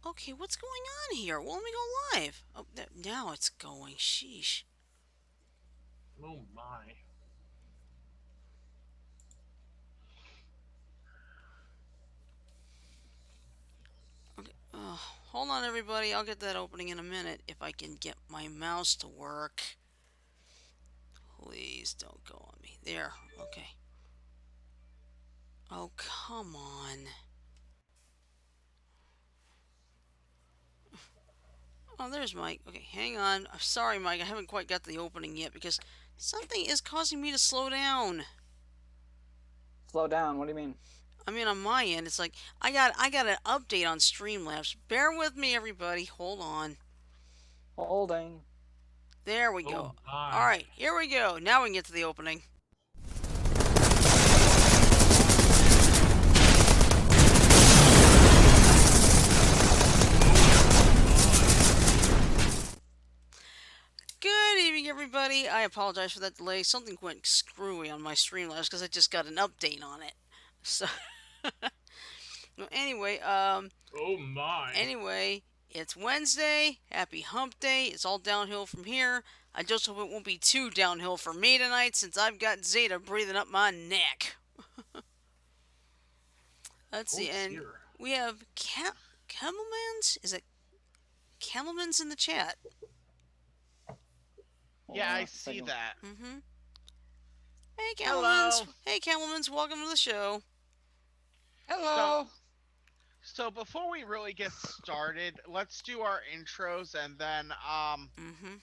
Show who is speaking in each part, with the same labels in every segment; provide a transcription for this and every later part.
Speaker 1: Okay, what's going on here? Well, let me go live. Oh, now it's going. Sheesh.
Speaker 2: Oh my.
Speaker 1: Okay. Hold on, everybody. I'll get that opening in a minute if I can get my mouse to work. Please don't go on me. There. Okay. Oh, come on. Oh, there's Mike. Okay, hang on. I'm sorry, Mike. I haven't quite got the opening yet because something is causing me to slow down.
Speaker 3: Slow down. What do you mean?
Speaker 1: I mean, on my end, it's like I got an update on Streamlabs. Bear with me, everybody. Hold on.
Speaker 3: Holding.
Speaker 1: There we
Speaker 2: Oh
Speaker 1: go. All
Speaker 2: my.
Speaker 1: right, here we go. Now we can get to the opening.
Speaker 2: Oh my.
Speaker 1: Good evening, everybody. I apologize for that delay. Something went screwy on my Streamlabs because I just got an update on it. So, well,
Speaker 2: Oh my.
Speaker 1: anyway, it's Wednesday. Happy Hump Day. It's all downhill from here. I just hope it won't be too downhill for me tonight since I've got Zeta breathing up my neck. Let's
Speaker 2: Oh
Speaker 1: see, and
Speaker 2: dear.
Speaker 1: we have Camelmans. Is it Camelmans in the chat?
Speaker 3: Hold
Speaker 4: Yeah,
Speaker 3: on
Speaker 4: I
Speaker 3: a
Speaker 4: see
Speaker 3: second.
Speaker 4: that.
Speaker 1: Mm-hmm. Hey, Camelmans.
Speaker 4: Hello.
Speaker 1: Hey, Camelmans. Welcome to the show.
Speaker 4: So,
Speaker 5: Hello.
Speaker 4: so before we really get started, let's do our intros and then
Speaker 1: Mm-hmm.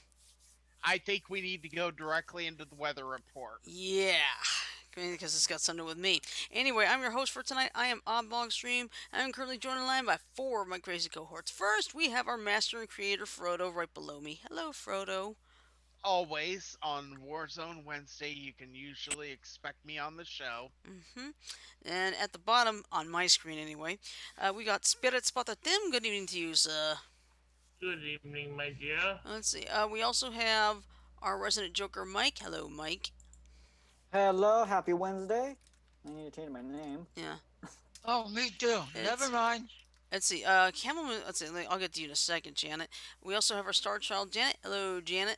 Speaker 4: I think we need to go directly into the weather report.
Speaker 1: Yeah. Because it's got something with me. Anyway, I'm your host for tonight. I am Oddlog Stream. I am currently joined online by four of my crazy cohorts. First, we have our master and creator Frodo right below me. Hello, Frodo.
Speaker 4: Always on Warzone Wednesday, you can usually expect me on the show.
Speaker 1: Mm-hmm. And at the bottom, on my screen anyway, we got Spirit Spotter Tim. Good evening to you, sir.
Speaker 2: Good evening, my dear.
Speaker 1: Let's see. We also have our resident Joker, Mike. Hello, Mike.
Speaker 3: Hello. Happy Wednesday. I need to change my name.
Speaker 1: Yeah.
Speaker 5: Oh, me too. Never
Speaker 1: It's
Speaker 5: mind.
Speaker 1: Let's see. Camelman. Let's see. I'll get to you in a second, Janet. We also have our star child, Janet. Hello, Janet.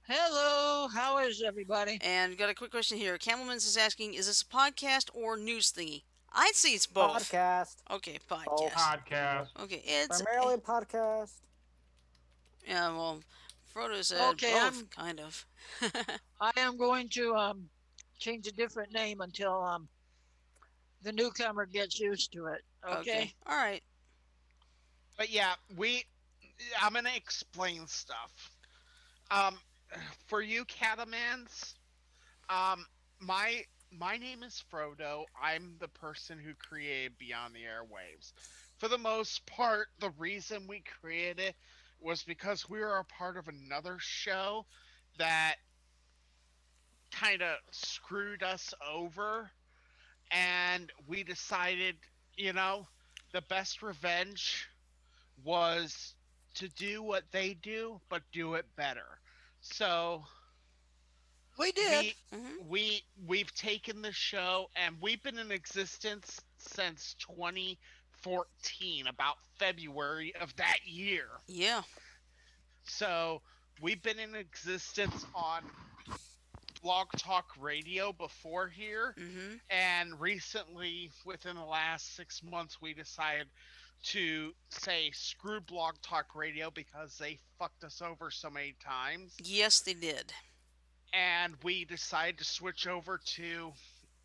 Speaker 5: Hello. How is everybody?
Speaker 1: And got a quick question here. Camelman's is asking, is this a podcast or news thingy? I'd say it's both.
Speaker 3: Podcast.
Speaker 1: Okay,
Speaker 3: Both.
Speaker 1: podcast.
Speaker 2: Podcast.
Speaker 1: Okay, it's
Speaker 3: Primarily podcast.
Speaker 1: yeah. Well, Frodo said
Speaker 5: Okay,
Speaker 1: both, kind of.
Speaker 5: I am going to change a different name until the newcomer gets used to it.
Speaker 1: Okay.
Speaker 5: Okay.
Speaker 1: All right.
Speaker 4: But yeah, I'm gonna explain stuff. Um, for you catamans, um, my my name is Frodo. I'm the person who created Beyond the Airwaves. For the most part, the reason we created it was because we were a part of another show that kind of screwed us over, and we decided, you know, the best revenge was to do what they do but do it better. So
Speaker 5: We did.
Speaker 4: we
Speaker 1: Mhm.
Speaker 4: we've taken the show and we've been in existence since 2014, about February of that year.
Speaker 1: Yeah.
Speaker 4: So we've been in existence on Blog Talk Radio before here,
Speaker 1: Mhm.
Speaker 4: and recently within the last 6 months we decided to say screw Blog Talk Radio because they fucked us over so many times,
Speaker 1: Yes, they did.
Speaker 4: and we decided to switch over to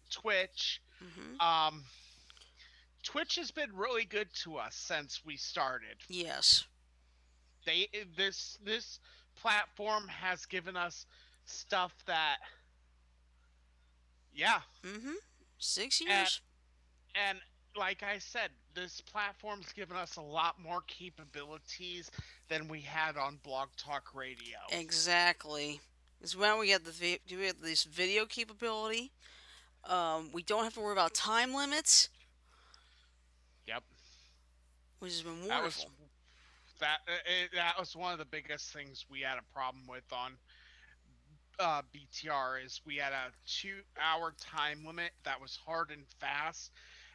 Speaker 4: Twitch.
Speaker 1: Mhm.
Speaker 4: um Twitch has been really good to us since we started.
Speaker 1: Yes.
Speaker 4: They this platform has given us stuff that, yeah.
Speaker 1: Mhm. 6 years.
Speaker 4: and and like I said, this platform's given us a lot more capabilities than we had on Blog Talk Radio.
Speaker 1: Exactly. Because now we have this video capability. We don't have to worry about time limits,
Speaker 4: Yep.
Speaker 1: which has been
Speaker 4: That was
Speaker 1: wonderful.
Speaker 4: that was one of the biggest things we had a problem with on BTR is we had a 2 hour time limit that was hard and fast,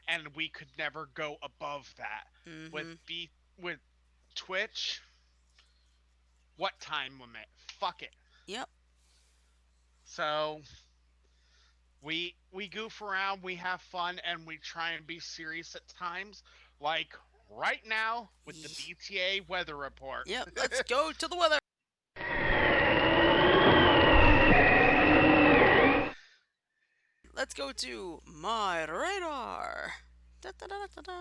Speaker 4: and we could never go above that. With
Speaker 1: Mm-hmm.
Speaker 4: B with Twitch, what time limit? Fuck it.
Speaker 1: Yep.
Speaker 4: So we goof around, we have fun, and we try and be serious at times, like right now with the
Speaker 1: Y-
Speaker 4: BTA weather report.
Speaker 1: Yep. Let's go to the weather. Let's go to my radar. Da, da, da, da, da.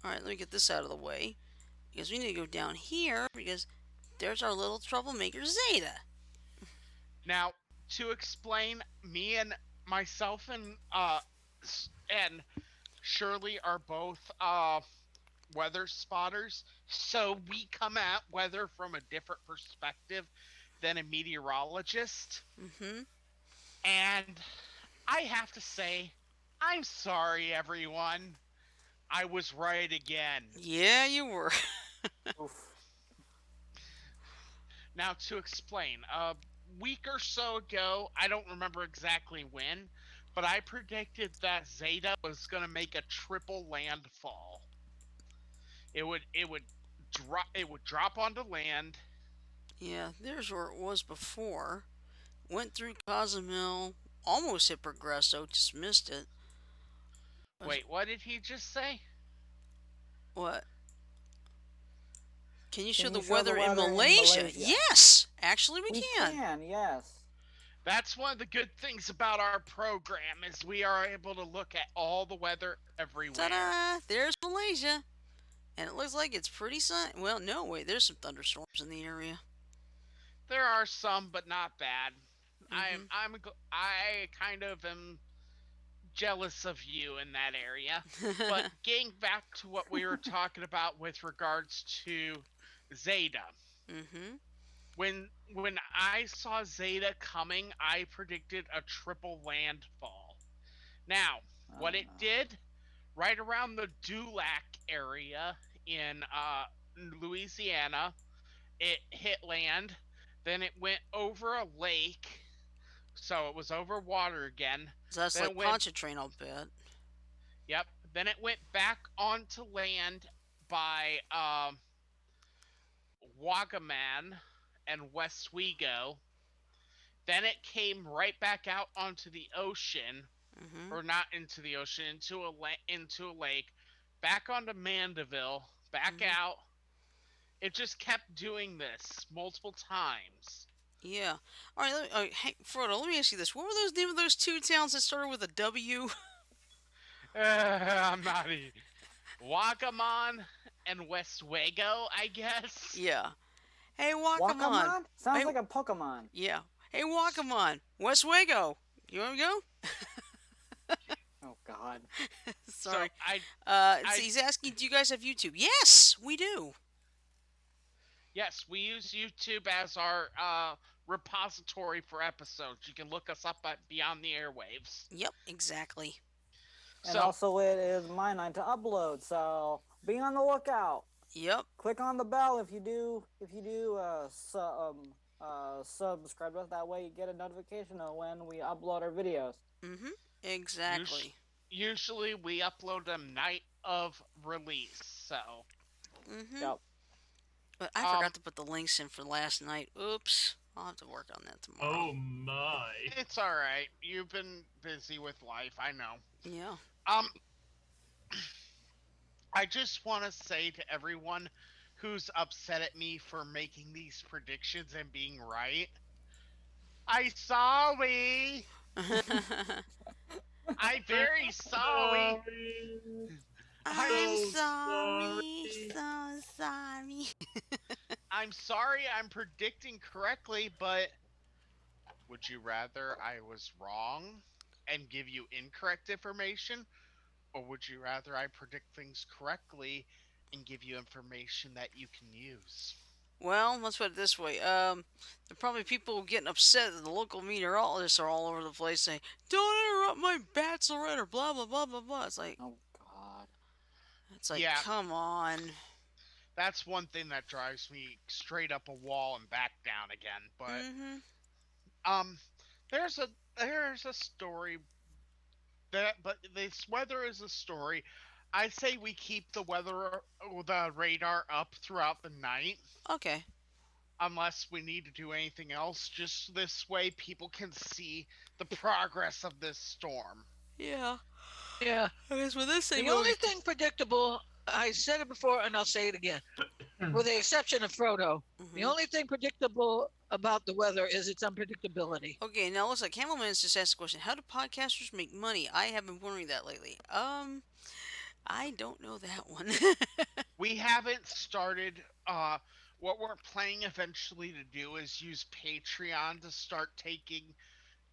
Speaker 1: All right, let me get this out of the way because we need to go down here because there's our little troublemaker Zeta.
Speaker 4: Now, to explain, me and myself and Shirley are both weather spotters, so we come at weather from a different perspective than a meteorologist.
Speaker 1: Mm-hmm.
Speaker 4: And I have to say, I'm sorry, everyone. I was right again.
Speaker 1: Yeah, you were.
Speaker 3: Oof.
Speaker 4: Now, to explain, a week or so ago, I don't remember exactly when, but I predicted that Zeta was going to make a triple landfall. It would drop onto land.
Speaker 1: Yeah, there's where it was before. Went through Cozumel, almost hit Progresso, just missed it. Was
Speaker 4: Wait, what did he just say?
Speaker 1: what? Can you show
Speaker 3: Can
Speaker 1: the
Speaker 3: you show the
Speaker 1: weather in
Speaker 3: weather in
Speaker 1: Malaysia?
Speaker 3: Malaysia?
Speaker 1: Yes, actually we
Speaker 3: We
Speaker 1: can.
Speaker 3: can, yes.
Speaker 4: That's one of the good things about our program is we are able to look at all the weather everywhere.
Speaker 1: Ta-da! There's Malaysia, and it looks like it's pretty sunny. Well, no, wait, there's some thunderstorms in the area.
Speaker 4: There are some, but not bad.
Speaker 1: Mm-hmm.
Speaker 4: I kind of am jealous of you in that area. But getting back to what we were talking about with regards to Zeta,
Speaker 1: mm-hmm.
Speaker 4: when I saw Zeta coming, I predicted a triple landfall. Now, what
Speaker 3: Oh
Speaker 4: it
Speaker 3: no.
Speaker 4: did right around the Dulac area in Louisiana, it hit land. Then it went over a lake, so it was over water again.
Speaker 1: So that's
Speaker 4: Then
Speaker 1: like
Speaker 4: it went,
Speaker 1: Pontchartrain, I'll bet.
Speaker 4: yep. Then it went back onto land by Wagaman and Westwego. Then it came right back out onto the ocean,
Speaker 1: Mm-hmm.
Speaker 4: or not into the ocean, into a lake, back onto Mandeville, back
Speaker 1: Mm-hmm.
Speaker 4: out. It just kept doing this multiple times.
Speaker 1: Yeah. All right. Hey, Frodo, let me ask you this: what were those name of those two towns that started with a W?
Speaker 4: I'm not Wagamon and Westwego, I guess.
Speaker 1: Yeah. Hey, Wakamon.
Speaker 3: Wakamon? Sounds
Speaker 1: Hey,
Speaker 3: like a Pokemon.
Speaker 1: yeah. Hey, Wakamon. Westwago. You want to go?
Speaker 3: Oh god.
Speaker 4: So
Speaker 1: Sorry.
Speaker 4: I
Speaker 1: So
Speaker 4: I
Speaker 1: he's asking, do you guys have YouTube? Yes, we do.
Speaker 4: yes, we use YouTube as our repository for episodes. You can look us up at Beyond the Airwaves.
Speaker 1: Yep, exactly.
Speaker 3: And
Speaker 4: So
Speaker 3: also it is my night to upload, so be on the lookout.
Speaker 1: Yep.
Speaker 3: Click on the bell if you do subscribe to us. That way you get a notification of when we upload our videos.
Speaker 1: Mm-hmm.
Speaker 4: us-
Speaker 1: Exactly.
Speaker 4: usually we upload them night of release. So
Speaker 1: Mm-hmm.
Speaker 3: Yep.
Speaker 1: But I
Speaker 4: um
Speaker 1: forgot to put the links in for last night. Oops. I'll have to work on that tomorrow.
Speaker 2: Oh my.
Speaker 4: it's all right. You've been busy with life, I know.
Speaker 1: Yeah.
Speaker 4: Um I just want to say to everyone who's upset at me for making these predictions and being right, I sorry. I very sorry.
Speaker 2: Sorry.
Speaker 1: I'm
Speaker 4: I'm
Speaker 2: So
Speaker 1: sorry.
Speaker 2: sorry.
Speaker 1: So sorry.
Speaker 4: I'm sorry I'm predicting correctly, but would you rather I was wrong and give you incorrect information, or would you rather I predict things correctly and give you information that you can use?
Speaker 1: Well, let's put it this way. There are probably people getting upset that the local meteorologists are all over the place saying, "Don't interrupt my bachelorette," or blah blah blah blah blah.
Speaker 3: Oh god.
Speaker 1: It's like,
Speaker 4: Yeah,
Speaker 1: come on.
Speaker 4: that's one thing that drives me straight up a wall and back down again. But
Speaker 1: Mm-hmm.
Speaker 4: um, there's a story that, but this weather is a story. I say we keep the radar up throughout the night,
Speaker 1: Okay.
Speaker 4: unless we need to do anything else. Just this way, people can see the progress of this storm.
Speaker 1: Yeah.
Speaker 5: Yeah.
Speaker 1: I guess with this thing,
Speaker 5: The
Speaker 1: we'll
Speaker 5: only
Speaker 1: be.
Speaker 5: thing predictable, I said it before and I'll say it again, with the exception of Frodo, the
Speaker 1: Hmm.
Speaker 5: only thing predictable about the weather is its unpredictability.
Speaker 1: Okay, now looks like Camelman's just asked a question. How do podcasters make money? I have been wondering that lately. I don't know that one.
Speaker 4: We haven't started. What we're planning eventually to do is use Patreon to start taking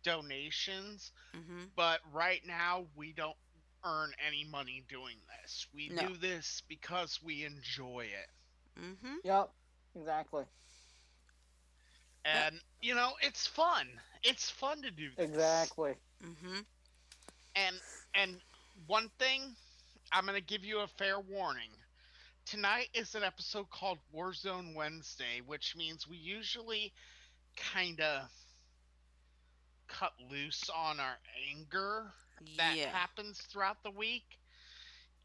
Speaker 4: donations.
Speaker 1: Hmm.
Speaker 4: But right now, we don't earn any money doing this. We
Speaker 1: No.
Speaker 4: do this because we enjoy it.
Speaker 1: Hmm.
Speaker 3: Yep. Exactly.
Speaker 4: And, it's fun. It's fun to do this.
Speaker 3: Exactly.
Speaker 1: Hmm.
Speaker 4: And and one thing, I'm going to give you a fair warning. Tonight is an episode called Warzone Wednesday, which means we usually kind of cut loose on our anger that
Speaker 1: Yeah.
Speaker 4: happens throughout the week.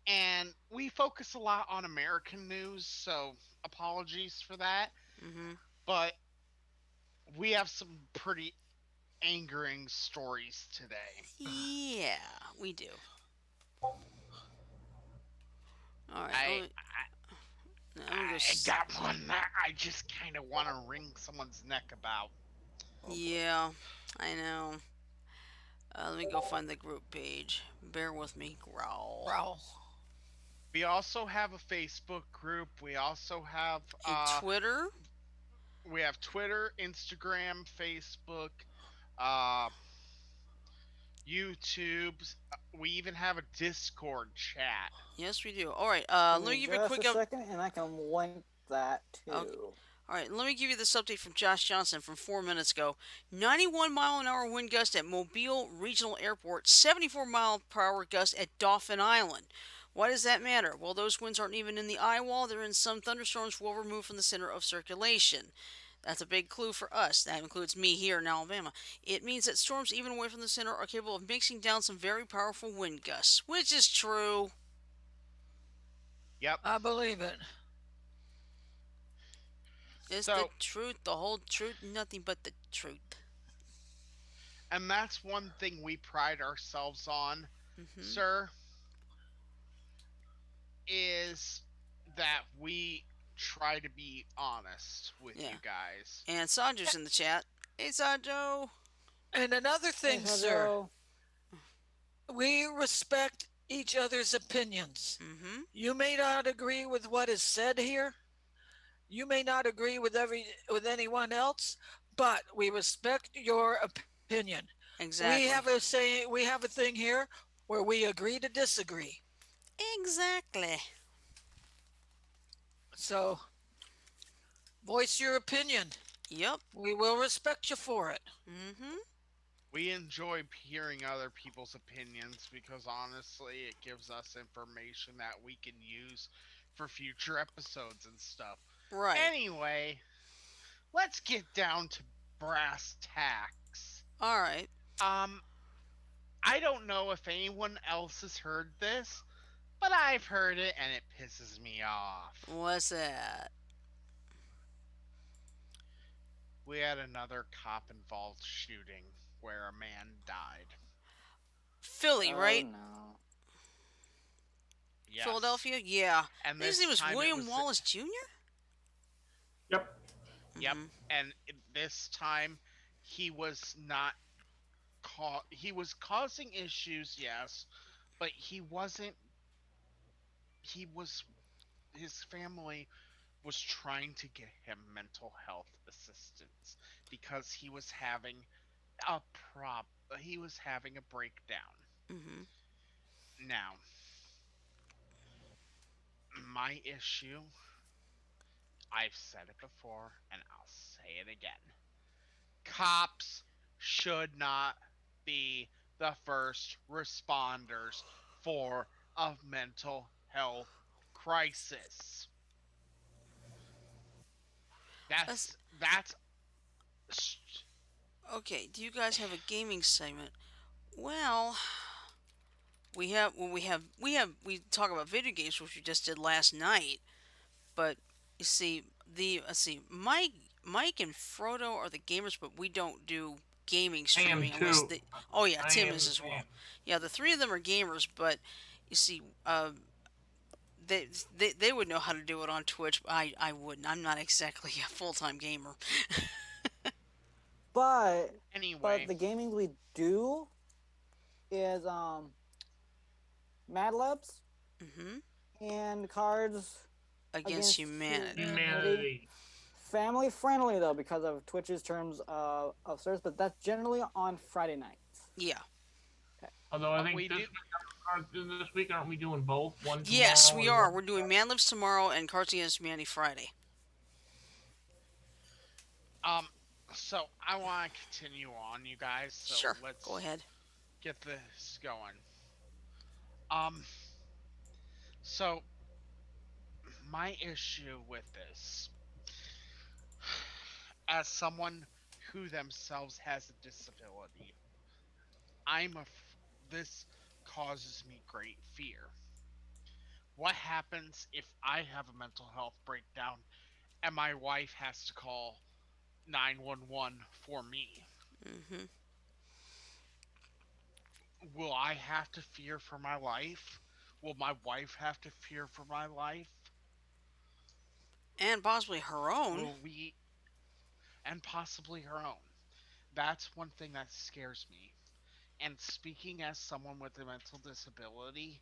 Speaker 4: And we focus a lot on American news, so apologies for that.
Speaker 1: Hmm.
Speaker 4: But we have some pretty angering stories today.
Speaker 1: Yeah, we do. All right.
Speaker 4: I
Speaker 1: I'm gonna go.
Speaker 4: I got one that I just kind of want to wring someone's neck about.
Speaker 3: Oh boy.
Speaker 1: Yeah, I know. Let me go find the group page. Bear with me. Growl.
Speaker 5: Wow.
Speaker 4: We also have a Facebook group.
Speaker 1: A Twitter.
Speaker 4: We have Twitter, Instagram, Facebook, uh, YouTube. We even have a Discord chat.
Speaker 1: Yes, we do. All right.
Speaker 3: Give
Speaker 1: Let
Speaker 3: me
Speaker 1: me give you a
Speaker 3: just
Speaker 1: quick
Speaker 3: a
Speaker 1: up.
Speaker 3: second, and I can link that
Speaker 1: Okay.
Speaker 3: too.
Speaker 1: All right, let me give you this update from Josh Johnson from 4 minutes ago. 91-mile-an-hour wind gust at Mobile Regional Airport, 74-mile-per-hour gust at Dauphin Island. Why does that matter? Well, those winds aren't even in the eye wall. They're in some thunderstorms well removed from the center of circulation. That's a big clue for us. That includes me here in Alabama. It means that storms even away from the center are capable of mixing down some very powerful wind gusts, which is true.
Speaker 4: Yep.
Speaker 5: I believe it.
Speaker 1: It's the
Speaker 4: So,
Speaker 1: truth, the whole truth, nothing but the truth.
Speaker 4: and that's one thing we pride ourselves on,
Speaker 1: Hmm.
Speaker 4: sir, is that we try to be honest with
Speaker 1: Yeah.
Speaker 4: you guys.
Speaker 1: And Sanjo's in the chat. Hey, Sanjo.
Speaker 5: And another
Speaker 3: Hey,
Speaker 5: thing, sir,
Speaker 3: Sajo.
Speaker 5: we respect each other's opinions.
Speaker 1: Mm-hmm.
Speaker 5: You may not agree with what is said here. You may not agree with anyone else, but we respect your opinion.
Speaker 1: Exactly.
Speaker 5: We have a thing here where we agree to disagree.
Speaker 1: Exactly.
Speaker 5: So voice your opinion.
Speaker 1: Yep.
Speaker 5: We will respect you for it.
Speaker 1: Mm-hmm.
Speaker 4: We enjoy hearing other people's opinions because honestly, it gives us information that we can use for future episodes and stuff.
Speaker 1: Right.
Speaker 4: Anyway, let's get down to brass tacks.
Speaker 1: All right.
Speaker 4: Um, I don't know if anyone else has heard this, but I've heard it and it pisses me off.
Speaker 1: What's that?
Speaker 4: We had another cop involved shooting where a man died.
Speaker 1: Philly,
Speaker 3: Oh
Speaker 1: right?
Speaker 3: no.
Speaker 4: Yes.
Speaker 1: Philadelphia? Yeah.
Speaker 4: And
Speaker 1: His
Speaker 4: this
Speaker 1: name was
Speaker 4: time it
Speaker 1: William
Speaker 4: was.
Speaker 1: Wallace Jr.?
Speaker 2: Yep.
Speaker 4: Yep.
Speaker 1: Mm-hmm.
Speaker 4: And this time he was not he was causing issues, yes, but he wasn't he was his family was trying to get him mental health assistance because he was having a prob he was having a breakdown.
Speaker 1: Mm-hmm.
Speaker 4: Now, my issue, I've said it before and I'll say it again. Cops should not be the first responders for a mental health crisis.
Speaker 1: That's
Speaker 4: That's
Speaker 1: okay. Do you guys have a gaming segment? Well, we talk about video games, which we just did last night. But you see, let's see, Mike and Frodo are the gamers, but we don't do gaming
Speaker 2: I am
Speaker 1: streaming unless
Speaker 2: too.
Speaker 1: they. Oh yeah,
Speaker 2: I
Speaker 1: Tim
Speaker 2: am.
Speaker 1: is as
Speaker 2: I
Speaker 1: well.
Speaker 2: am.
Speaker 1: Yeah, the three of them are gamers, but you see, they would know how to do it on Twitch. But I wouldn't. I'm not exactly a full time gamer.
Speaker 3: But
Speaker 4: Anyway,
Speaker 3: the gaming we do is Mad Libs
Speaker 1: Hmm.
Speaker 3: and Cards
Speaker 1: Against
Speaker 3: Against
Speaker 1: humanity.
Speaker 3: Humanity.
Speaker 2: Humanity.
Speaker 3: Family friendly though because of Twitch's terms of service, but that's generally on Friday nights.
Speaker 1: Yeah.
Speaker 3: Okay.
Speaker 2: Although I
Speaker 4: we
Speaker 2: think
Speaker 4: do.
Speaker 2: this week aren't we doing both? One
Speaker 1: Yes,
Speaker 2: tomorrow
Speaker 1: we
Speaker 2: and
Speaker 1: are.
Speaker 2: one.
Speaker 1: We're doing Man Lives tomorrow and Cards Against Humanity Friday.
Speaker 4: Um, so I want to continue on, you guys. So
Speaker 1: Sure. Go
Speaker 4: let's
Speaker 1: ahead.
Speaker 4: get this going. Um, so my issue with this, as someone who themselves has a disability, I'm a. This causes me great fear. What happens if I have a mental health breakdown and my wife has to call 911 for me?
Speaker 1: Hmm.
Speaker 4: Will I have to fear for my life? Will my wife have to fear for my life?
Speaker 1: And possibly her own.
Speaker 4: Will we, and possibly her own? That's one thing that scares me. And speaking as someone with a mental disability,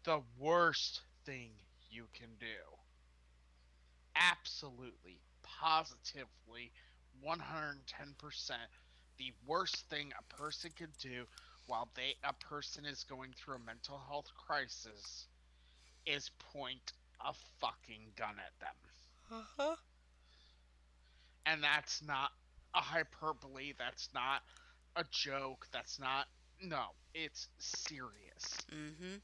Speaker 4: the worst thing you can do, absolutely, positively, 110%, the worst thing a person could do while a person is going through a mental health crisis is point a fucking gun at them.
Speaker 1: Uh-huh.
Speaker 4: And that's not a hyperbole, that's not a joke, that's not, no, it's serious.
Speaker 1: Hmm.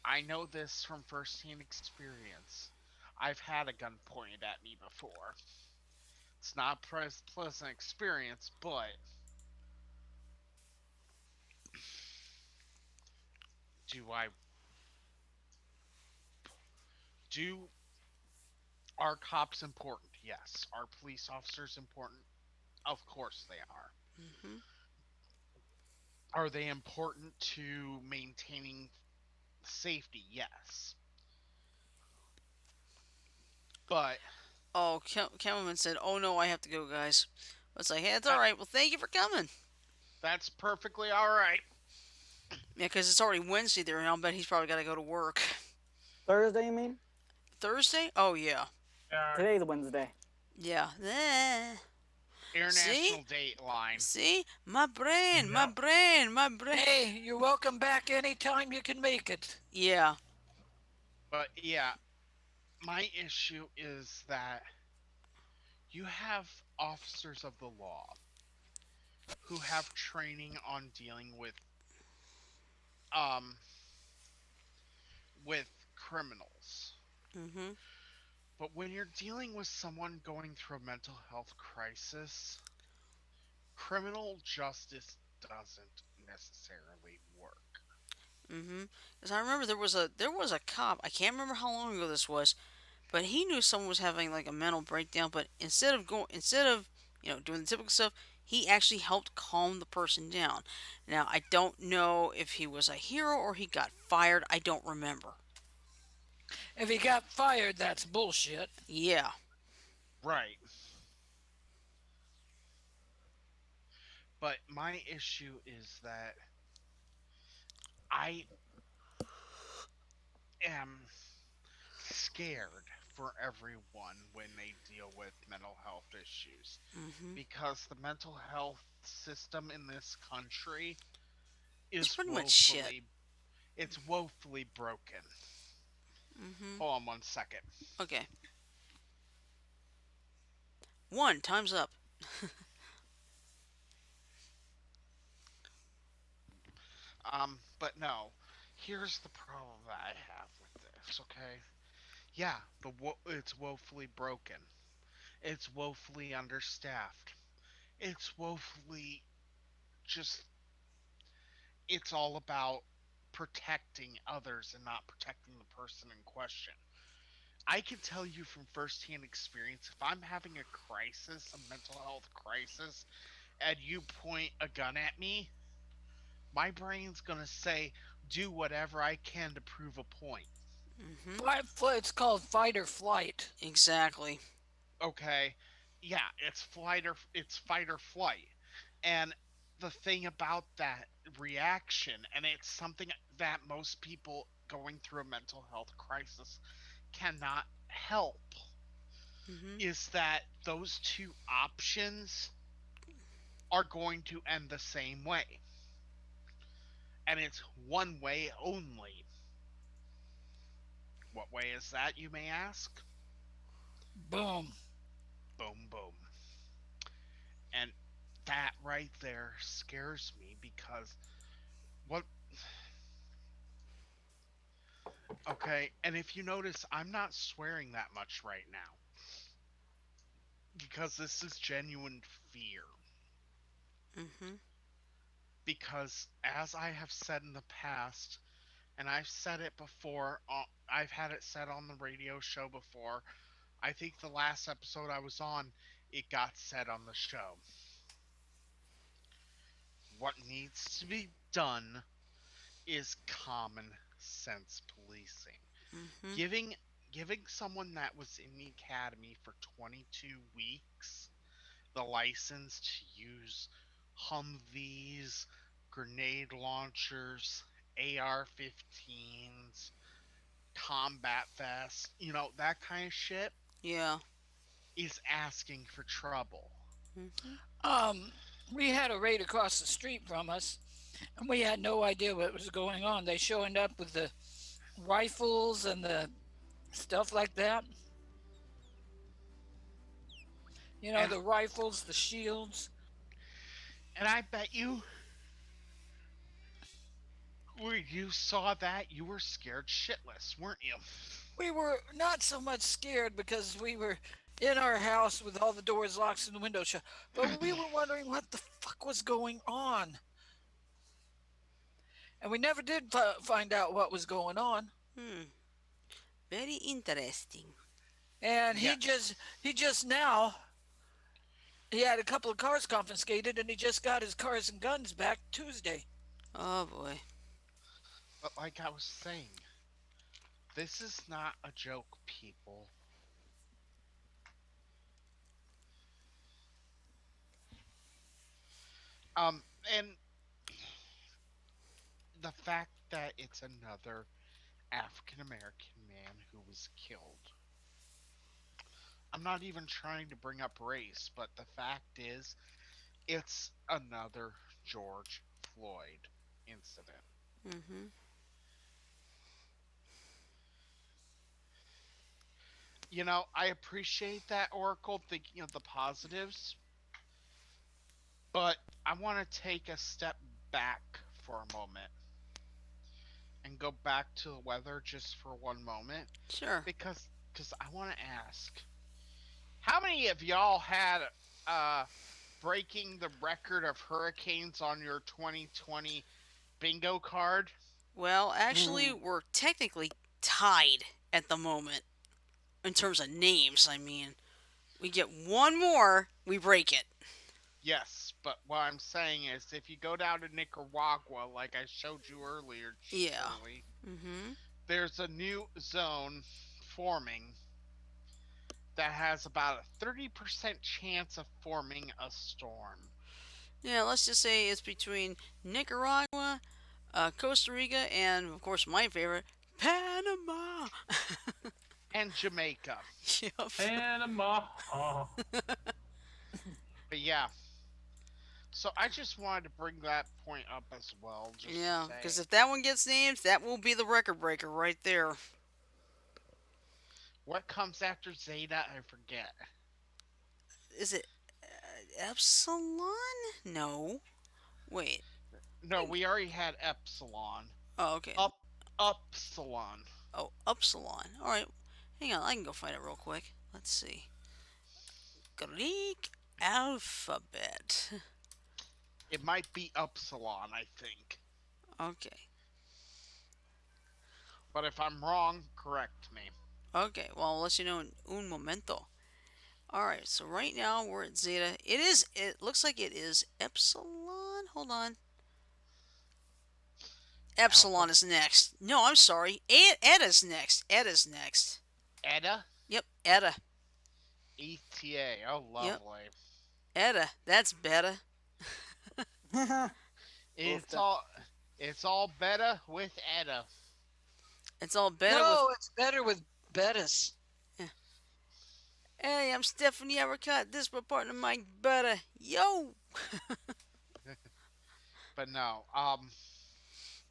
Speaker 4: I know this from firsthand experience. I've had a gun pointed at me before. It's not a pleasant experience, but do I do are cops important? Yes. Are police officers important? Of course they are.
Speaker 1: Hmm.
Speaker 4: Are they important to maintaining safety? Yes. But
Speaker 1: Oh, Camelman said, "Oh no, I have to go, guys." It's like, hey, it's all
Speaker 4: that
Speaker 1: right. Well, thank you for coming.
Speaker 4: that's perfectly all right.
Speaker 1: Yeah, because it's already Wednesday there, and I'll bet he's probably got to go to work.
Speaker 3: Thursday, you mean?
Speaker 1: Thursday? Oh yeah,
Speaker 3: Today's Wednesday.
Speaker 1: yeah. See,
Speaker 4: International Dateline.
Speaker 1: see, my brain, my
Speaker 2: Yep.
Speaker 1: brain, my brain.
Speaker 5: Hey, you're welcome back anytime you can make it.
Speaker 1: Yeah.
Speaker 4: But yeah, my issue is that you have officers of the law who have training on dealing um with criminals.
Speaker 1: Mhm.
Speaker 4: But when you're dealing with someone going through a mental health crisis, criminal justice doesn't necessarily work.
Speaker 1: Mhm. Because I remember there was a cop. I can't remember how long ago this was, but he knew someone was having like a mental breakdown. But instead of doing the typical stuff, he actually helped calm the person down. Now I don't know if he was a hero or he got fired. I don't remember.
Speaker 5: If he got fired, that's bullshit.
Speaker 1: Yeah.
Speaker 4: Right. But my issue is that I am scared for everyone when they deal with mental health issues
Speaker 1: Mhm.
Speaker 4: because the mental health system in this country
Speaker 1: It's
Speaker 4: is
Speaker 1: pretty much shit.
Speaker 4: woefully broken.
Speaker 1: Mhm.
Speaker 4: Hold on one second.
Speaker 1: Okay. One time's up.
Speaker 4: But no, here's the problem that I have with this. Okay, yeah, it's woefully broken. It's woefully understaffed. It's woefully just it's all about protecting others and not protecting the person in question. I can tell you from firsthand experience, if I'm having a crisis, a mental health crisis, and you point a gun at me, my brain's going to say, do whatever I can to prove a point.
Speaker 1: Hmm.
Speaker 5: It's called fight or flight.
Speaker 1: Exactly.
Speaker 4: Okay? Yeah, it's fight or flight. And the thing about that reaction, and it's something that most people going through a mental health crisis cannot help,
Speaker 1: Hmm.
Speaker 4: is that those two options are going to end the same way. And it's one way only. What way is that, you may ask?
Speaker 5: Boom.
Speaker 4: Boom, boom. And that right there scares me because what. Okay, and if you notice, I'm not swearing that much right now because this is genuine fear.
Speaker 1: Hmm.
Speaker 4: Because as I have said in the past, and I've said it before, I've had it said on the radio show before. I think the last episode I was on, it got said on the show. What needs to be done is common sense policing.
Speaker 1: Hmm.
Speaker 4: Giving giving someone that was in the academy for 22 weeks the license to use Humvees, grenade launchers, AR-15s, combat vests, that kind of shit
Speaker 1: Yeah.
Speaker 4: is asking for trouble.
Speaker 1: Hmm.
Speaker 5: Um, we had a raid across the street from us, and we had no idea what was going on. They showing up with the rifles and the stuff like that. You know,
Speaker 4: And
Speaker 5: the rifles, the shields.
Speaker 4: and I bet you when you saw that you were scared shitless, weren't you?
Speaker 5: We were not so much scared because we were in our house with all the doors locked and the windows shut, but we were wondering what the fuck was going on. And we never did find out what was going on.
Speaker 1: Hmm. Very interesting.
Speaker 5: And
Speaker 4: Yes.
Speaker 5: he just now he had a couple of cars confiscated, and he just got his cars and guns back Tuesday.
Speaker 1: Oh boy.
Speaker 4: But like I was saying, this is not a joke, people. And the fact that it's another African American man who was killed. I'm not even trying to bring up race, but the fact is, it's another George Floyd incident.
Speaker 1: Hmm.
Speaker 4: I appreciate that, Oracle, thinking of the positives, but I want to take a step back for a moment and go back to the weather just for one moment
Speaker 1: Sure.
Speaker 4: because I want to ask how many of y'all had uh breaking the record of hurricanes on your 2020 bingo card?
Speaker 1: Well, actually, we're technically tied at the moment in terms of names. I mean, we get one more, we break it.
Speaker 4: Yes, but what I'm saying is if you go down to Nicaragua, like I showed you earlier,
Speaker 1: Yeah.
Speaker 4: Shirley,
Speaker 1: Hmm.
Speaker 4: there's a new zone forming that has about a 30% chance of forming a storm.
Speaker 1: Yeah, let's just say it's between Nicaragua, Costa Rica, and of course my favorite, Panama.
Speaker 4: And Jamaica.
Speaker 1: Yep.
Speaker 2: Panama.
Speaker 4: But yeah, so I just wanted to bring that point up as well, just to
Speaker 1: Yeah, because
Speaker 4: say,
Speaker 1: if that one gets named, that will be the record breaker right there.
Speaker 4: what comes after Zeta, I forget.
Speaker 1: Is it Epsilon? No. Wait.
Speaker 4: No, we already had Epsilon.
Speaker 1: Oh, okay.
Speaker 4: Up, Upsilon.
Speaker 1: Oh, Upsilon. All right. Hang on. I can go find it real quick. Let's see. Greek alphabet.
Speaker 4: It might be Upsilon, I think.
Speaker 1: Okay.
Speaker 4: But if I'm wrong, correct me.
Speaker 1: Okay. Well, I'll let you know in un momento. All right. So right now we're at Zeta. It is. It looks like it is Epsilon. Hold on.
Speaker 4: Alpha.
Speaker 1: Epsilon is next. No, I'm sorry. Etta's next. Etta's next.
Speaker 4: Etta.
Speaker 1: Yep. Etta.
Speaker 4: ETA. Oh,
Speaker 1: Yep.
Speaker 4: lovely.
Speaker 1: Etta. That's better.
Speaker 4: It's
Speaker 3: Oofta.
Speaker 4: all. It's all better with Etta.
Speaker 1: It's all better with.
Speaker 5: No, it's better with Bettis.
Speaker 1: Yeah. Hey, I'm Stephanie Aricott. This is my partner Mike Better. Yo.
Speaker 4: But no.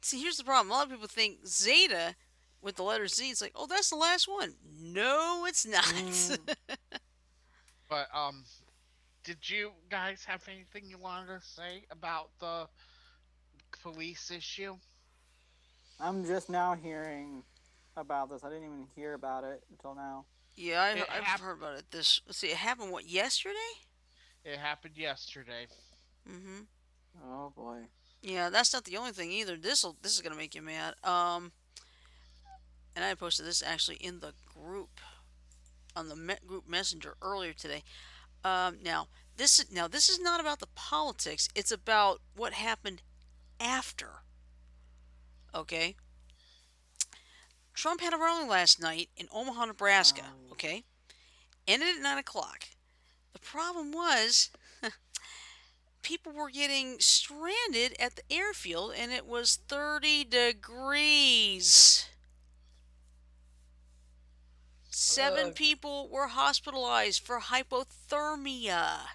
Speaker 1: See, here's the problem. A lot of people think Zeta with the letter Z. It's like, oh, that's the last one. No, it's not.
Speaker 3: Mm,
Speaker 4: But did you guys have anything you wanted to say about the police issue?
Speaker 3: I'm just now hearing about this. I didn't even hear about it until now.
Speaker 1: Yeah,
Speaker 4: It
Speaker 1: I've
Speaker 4: hap-
Speaker 1: heard about it. This. Let's see. It happened what yesterday?
Speaker 4: It happened yesterday.
Speaker 1: Mm-hmm.
Speaker 3: Oh boy.
Speaker 1: Yeah, that's not the only thing either. This is gonna make you mad. And I posted this actually in the group on the group messenger earlier today. This is not about the politics. It's about what happened after. Okay, Trump had a rally last night in Omaha, Nebraska.
Speaker 3: Oh.
Speaker 1: Okay, ended at 9 o'clock. The problem was people were getting stranded at the airfield, and it was 30 degrees. Seven
Speaker 5: Uh,
Speaker 1: people were hospitalized for hypothermia.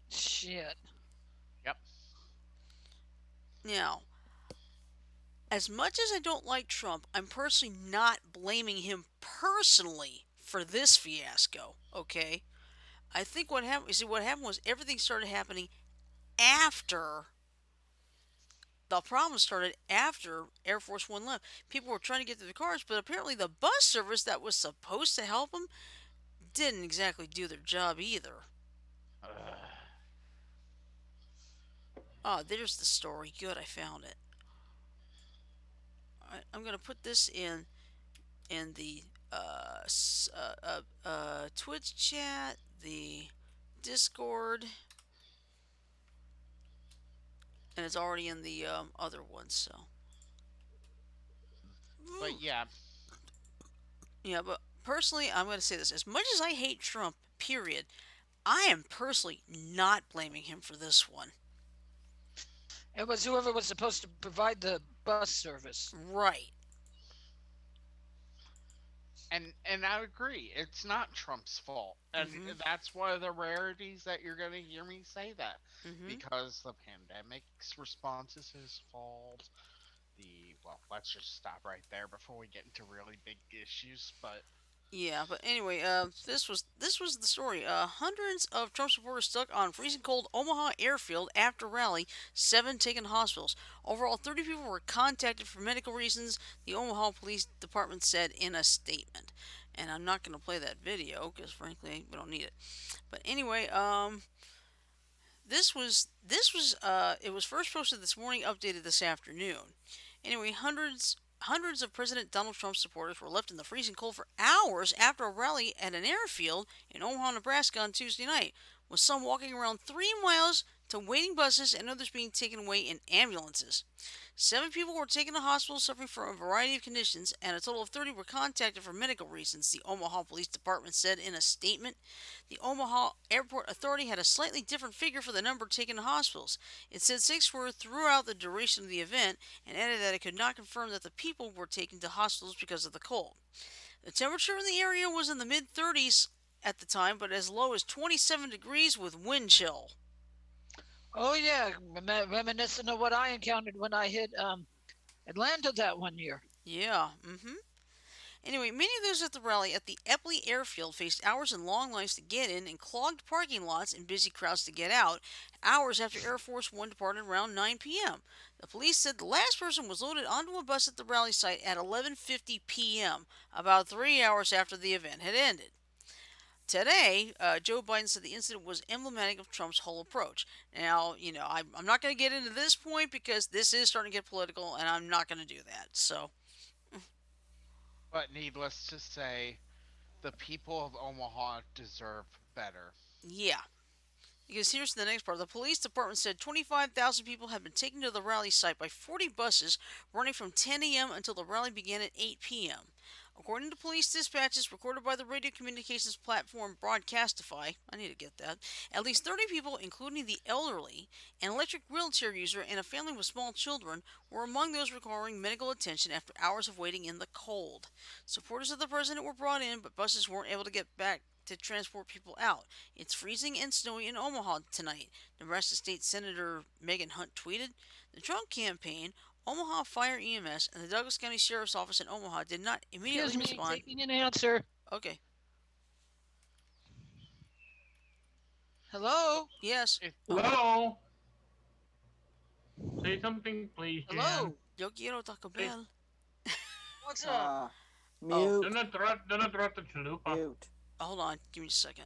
Speaker 5: shit.
Speaker 4: Yep.
Speaker 1: Now, as much as I don't like Trump, I'm personally not blaming him personally for this fiasco. Okay, I think what happened. You see, what happened was everything started happening after the problem started after Air Force One left. People were trying to get to the cars, but apparently the bus service that was supposed to help them didn't exactly do their job either. Oh, there's the story. Good, I found it. All right, I'm gonna put this in the Twitch chat, the Discord, and it's already in the other ones. So,
Speaker 4: But yeah,
Speaker 1: yeah, but personally, I'm gonna say this: as much as I hate Trump, period, I am personally not blaming him for this one.
Speaker 5: It was whoever was supposed to provide the bus service.
Speaker 1: Right.
Speaker 4: and I agree. It's not Trump's fault, and
Speaker 1: Mhm.
Speaker 4: that's one of the rarities that you're gonna hear me say that,
Speaker 1: Mhm.
Speaker 4: because the pandemic's response is his fault. Let's just stop right there before we get into really big issues. But
Speaker 1: Yeah, but anyway, this was the story. Hundreds of Trump supporters stuck on freezing cold Omaha airfield after rally. 7 taken to hospitals. Overall, 30 people were contacted for medical reasons. The Omaha Police Department said in a statement. And I'm not going to play that video because, frankly, we don't need it. But anyway, it was first posted this morning, updated this afternoon. Anyway, hundreds of President Donald Trump supporters were left in the freezing cold for hours after a rally at an airfield in Omaha, Nebraska on Tuesday night, with some walking around 3 miles to waiting buses and others being taken away in ambulances. 7 people were taken to hospitals suffering from a variety of conditions, and a total of 30 were contacted for medical reasons, the Omaha Police Department said in a statement. The Omaha Airport Authority had a slightly different figure for the number taken to hospitals. It said 6 were throughout the duration of the event, and added that it could not confirm that the people were taken to hospitals because of the cold. The temperature in the area was in the mid 30s at the time, but as low as 27 degrees with wind chill.
Speaker 5: Oh yeah, reminiscent of what I encountered when I hit Atlanta that one year.
Speaker 1: Yeah, Anyway, many of those at the rally at the Epley Airfield faced hours and long lines to get in and clogged parking lots and busy crowds to get out, hours after Air Force One departed around 9 p.m. The police said the last person was loaded onto a bus at the rally site at 11:50 p.m., about 3 hours after the event had ended. Today, Joe Biden said the incident was emblematic of Trump's whole approach. Now, I'm not going to get into this point because this is starting to get political, and I'm not going to do that. So,
Speaker 4: But needless to say, the people of Omaha deserve better.
Speaker 1: yeah. Because here's the next part. The police department said 25,000 people have been taken to the rally site by 40 buses running from 10 a.m. until the rally began at 8 p.m. According to police dispatches recorded by the radio communications platform Broadcastify, I need to get that, at least 30 people, including the elderly, an electric wheelchair user, and a family with small children, were among those requiring medical attention after hours of waiting in the cold. Supporters of the president were brought in, but buses weren't able to get back to transport people out. It's freezing and snowy in Omaha tonight, Nebraska State Senator Megan Hunt tweeted. The Trump campaign, Omaha Fire EMS, and the Douglas County Sheriff's Office in Omaha did not immediately
Speaker 5: Excuse me,
Speaker 1: respond.
Speaker 5: taking an answer.
Speaker 1: Okay,
Speaker 5: Hello?
Speaker 1: yes.
Speaker 4: It,
Speaker 2: Hello? Say something, please, Jan.
Speaker 5: Hello?
Speaker 1: Yo quiero Taco
Speaker 2: Hey.
Speaker 1: Bell.
Speaker 5: What's up?
Speaker 3: Mute.
Speaker 2: Do not the chalupa.
Speaker 3: Mute.
Speaker 1: Hold on, give me just a second.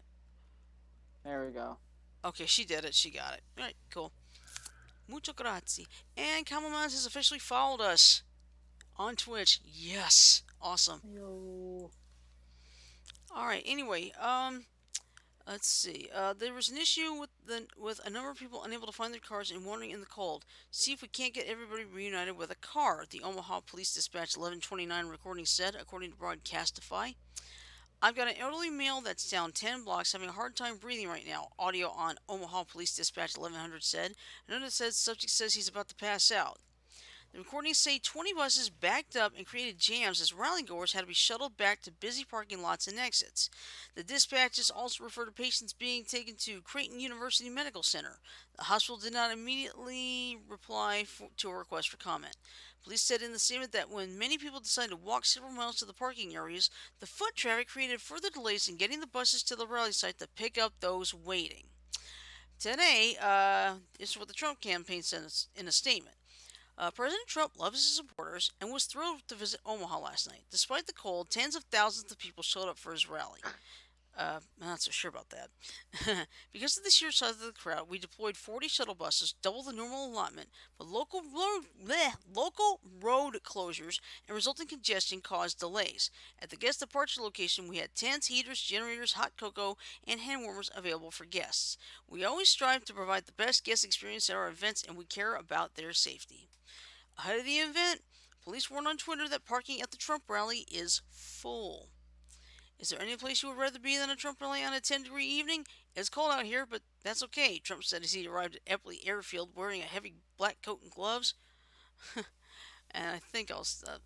Speaker 3: There we go.
Speaker 1: Okay, she did it. She got it. Alright, cool. Mucho grazie. And Camelmans has officially followed us on Twitch. Yes. Awesome.
Speaker 3: Yo.
Speaker 1: Alright, anyway, let's see. There was an issue with a number of people unable to find their cars and wandering in the cold. See if we can't get everybody reunited with a car, the Omaha Police Dispatch 1129 recording said, according to Broadcastify. I've got an elderly male that's down 10 blocks having a hard time breathing right now, audio on Omaha Police Dispatch 1100 said. Another said subject says he's about to pass out. The recordings say 20 buses backed up and created jams as rally-goers had to be shuttled back to busy parking lots and exits. The dispatches also refer to patients being taken to Creighton University Medical Center. The hospital did not immediately reply to a request for comment. Police said in the statement that when many people decided to walk several miles to the parking areas, the foot traffic created further delays in getting the buses to the rally site to pick up those waiting. Today, this is what the Trump campaign said in a statement. President Trump loves his supporters and was thrilled to visit Omaha last night. Despite the cold, tens of thousands of people showed up for his rally. I'm not so sure about that. Because of the sheer size of the crowd, we deployed 40 shuttle buses, double the normal allotment, but local road closures and resulting congestion caused delays. At the guest departure location, we had tents, heaters, generators, hot cocoa, and hand warmers available for guests. We always strive to provide the best guest experience at our events, and we care about their safety. Ahead of the event, police warned on Twitter that parking at the Trump rally is full. Is there any place you would rather be than a Trump rally on a 10-degree evening? It's cold out here, but that's okay, Trump said as he arrived at Eppley Airfield wearing a heavy black coat and gloves. And I think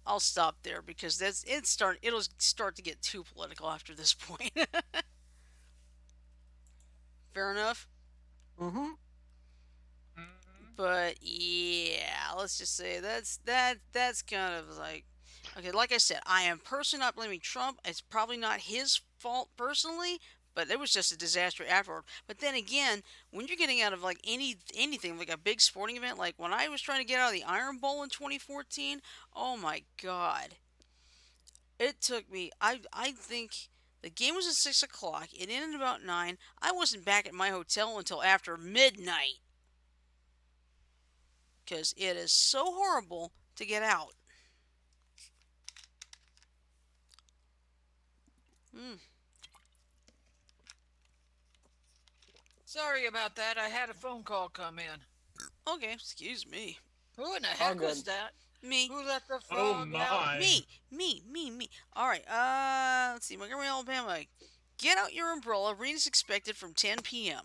Speaker 1: I'll stop there because it'll start to get too political after this point. Fair enough.
Speaker 3: Mm-hmm.
Speaker 1: But yeah, let's just say that's kind of like okay, like I said, I am personally not blaming Trump. It's probably not his fault personally, but it was just a disaster afterward. But then again, when you're getting out of like anything like a big sporting event, like when I was trying to get out of the Iron Bowl in 2014, oh my god. It took me I think the game was at 6 o'clock. It ended about 9. I wasn't back at my hotel until after midnight because it is so horrible to get out. Mm,
Speaker 5: Sorry about that. I had a phone call come in.
Speaker 1: okay, excuse me.
Speaker 5: Who in the
Speaker 3: All
Speaker 5: heck was
Speaker 3: good.
Speaker 5: that?
Speaker 1: Me.
Speaker 5: Who let the
Speaker 2: Oh
Speaker 5: frog out?
Speaker 2: my.
Speaker 1: Me. All right. Let's see. Montgomery, Alabama. Get out your umbrella. Rain is expected from 10 p.m.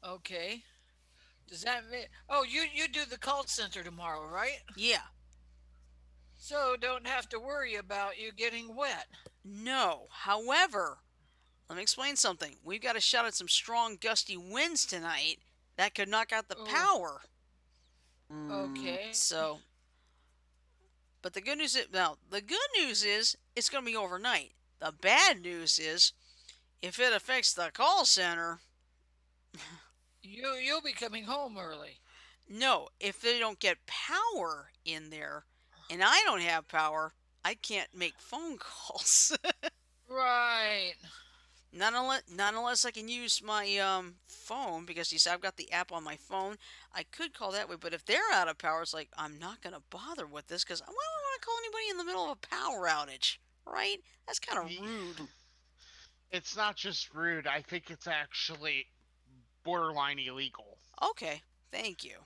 Speaker 5: Okay. Does that mean? Oh, you do the call center tomorrow, right?
Speaker 1: Yeah.
Speaker 5: So don't have to worry about you getting wet.
Speaker 1: No. However, let me explain something. We've got a shot at some strong gusty winds tonight that could knock out the
Speaker 5: Oh.
Speaker 1: power.
Speaker 5: Okay.
Speaker 1: So, but the good news is it's going to be overnight. The bad news is if it affects the call center,
Speaker 5: You'll be coming home early.
Speaker 1: no, if they don't get power in there and I don't have power, I can't make phone calls.
Speaker 5: Right.
Speaker 1: Not unless I can use my phone because you see I've got the app on my phone. I could call that way, but if they're out of power, it's like I'm not gonna bother with this because why would I want to call anybody in the middle of a power outage? Right? That's kind of
Speaker 4: Ye-
Speaker 1: rude.
Speaker 4: It's not just rude. I think it's actually borderline illegal.
Speaker 1: Okay, thank you.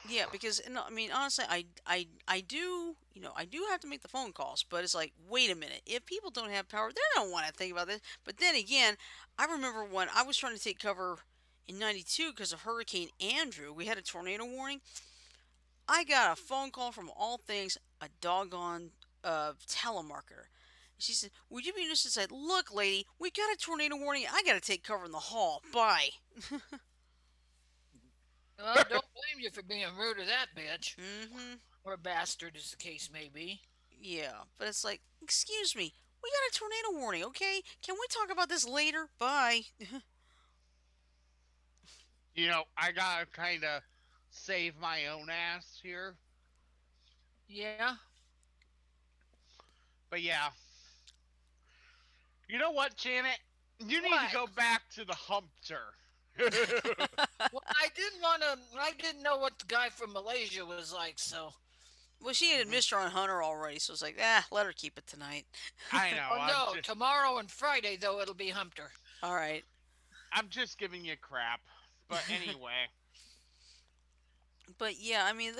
Speaker 1: Yeah, because no, I mean honestly, I do I do have to make the phone calls, but it's like wait a minute, if people don't have power, they don't want to think about this. But then again, I remember when I was trying to take cover in '92 because of Hurricane Andrew, we had a tornado warning. I got a phone call from all things a doggone telemarketer. She said, "Would you be interested?" I said, "Look, lady, we got a tornado warning. I got to take cover in the hall. Bye."
Speaker 5: Well, don't blame you for being rude to that bitch.
Speaker 1: Mm-hmm.
Speaker 5: Or bastard, as the case may be.
Speaker 1: Yeah, but it's like, excuse me, we got a tornado warning, okay? Can we talk about this later? Bye.
Speaker 4: I gotta kind of save my own ass here.
Speaker 5: Yeah.
Speaker 4: But yeah, you know what, Janet? You need to
Speaker 5: What?
Speaker 4: go back to the Humpter.
Speaker 5: Well, I didn't want to. I didn't know what the guy from Malaysia was like, so.
Speaker 1: Well, she had missed her on Hunter already, so it's like, let her keep it tonight.
Speaker 4: I know.
Speaker 5: Oh no, tomorrow and Friday though it'll be Humpter.
Speaker 1: All right.
Speaker 4: I'm just giving you crap. But anyway,
Speaker 1: But yeah, I mean,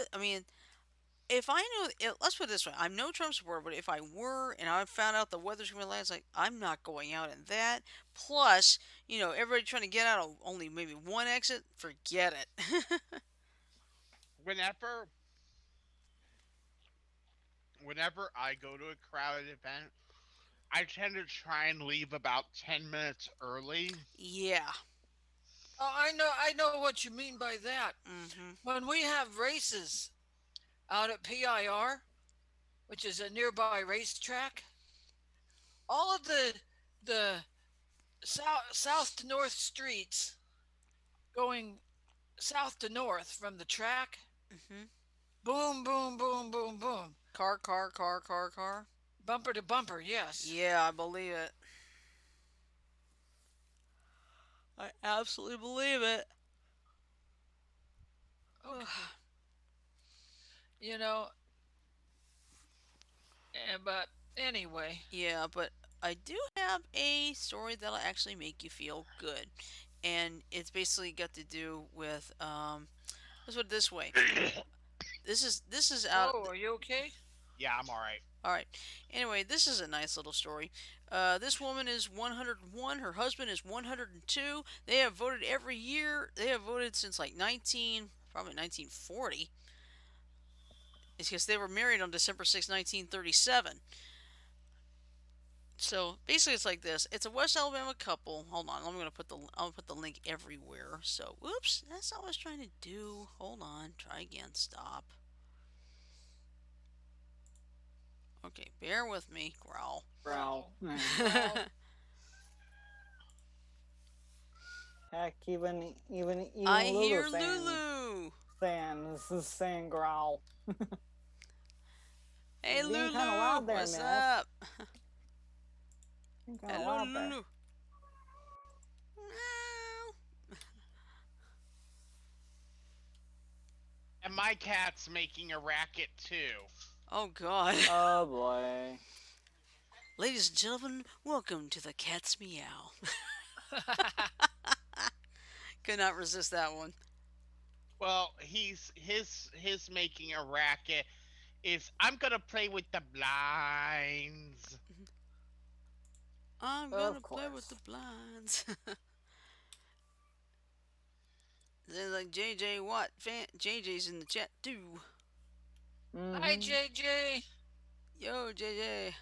Speaker 1: if I knew, let's put it this way: I'm no Trump supporter, but if I were, and I found out the weather's gonna be like, it's like I'm not going out in that. Plus, everybody trying to get out of only maybe one exit, forget it.
Speaker 4: whenever whenever I go to a crowded event, I tend to try and leave about 10 minutes early.
Speaker 1: Yeah.
Speaker 5: Oh, I know what you mean by that.
Speaker 1: Mm-hmm.
Speaker 5: When we have races out at PIR, which is a nearby racetrack, all of the south to north streets going south to north from the track,
Speaker 1: Mm-hmm.
Speaker 5: boom, boom, boom, boom, boom,
Speaker 1: Car, car, car, car, car.
Speaker 5: bumper to bumper. Yes.
Speaker 1: Yeah, I believe it. I absolutely believe it.
Speaker 5: Okay. You know, but anyway.
Speaker 1: Yeah, but I do have a story that'll actually make you feel good. And it's basically got to do with let's put it this way. This is out.
Speaker 5: Oh, are you okay?
Speaker 4: Yeah, I'm alright.
Speaker 1: All right. Anyway, this is a nice little story. This woman is 101. Her husband is 102. They have voted every year. They have voted since like probably 1940. It's because they were married on December 6, 1937. So basically, it's like this. It's a West Alabama couple. Hold on, I'll put the link everywhere. So, whoops, that's not what I was trying to do. Hold on, try again. Stop. Okay, bear with me. Growl.
Speaker 3: Growl.
Speaker 5: Well,
Speaker 3: Heck, even
Speaker 1: I
Speaker 3: Lulu
Speaker 1: hear Lulu.
Speaker 3: saying growl.
Speaker 1: Hey
Speaker 3: You're being kind of
Speaker 1: Lulu,
Speaker 3: loud there,
Speaker 1: what's
Speaker 3: miss.
Speaker 1: up?
Speaker 3: Being kind of
Speaker 1: Hello,
Speaker 3: loud there.
Speaker 1: Lulu. Meow.
Speaker 4: And my cat's making a racket too.
Speaker 1: Oh God.
Speaker 3: Oh boy.
Speaker 1: Ladies and gentlemen, welcome to the Cat's Meow. Could not resist that one.
Speaker 4: Well, his making a racket is I'm gonna play with the blinds.
Speaker 1: I'm
Speaker 3: Of
Speaker 1: gonna play with the
Speaker 3: course.
Speaker 1: blinds. There's like JJ Watt fan. JJ's in the chat too.
Speaker 5: hi,
Speaker 3: Hmm.
Speaker 5: JJ.
Speaker 1: Yo, JJ.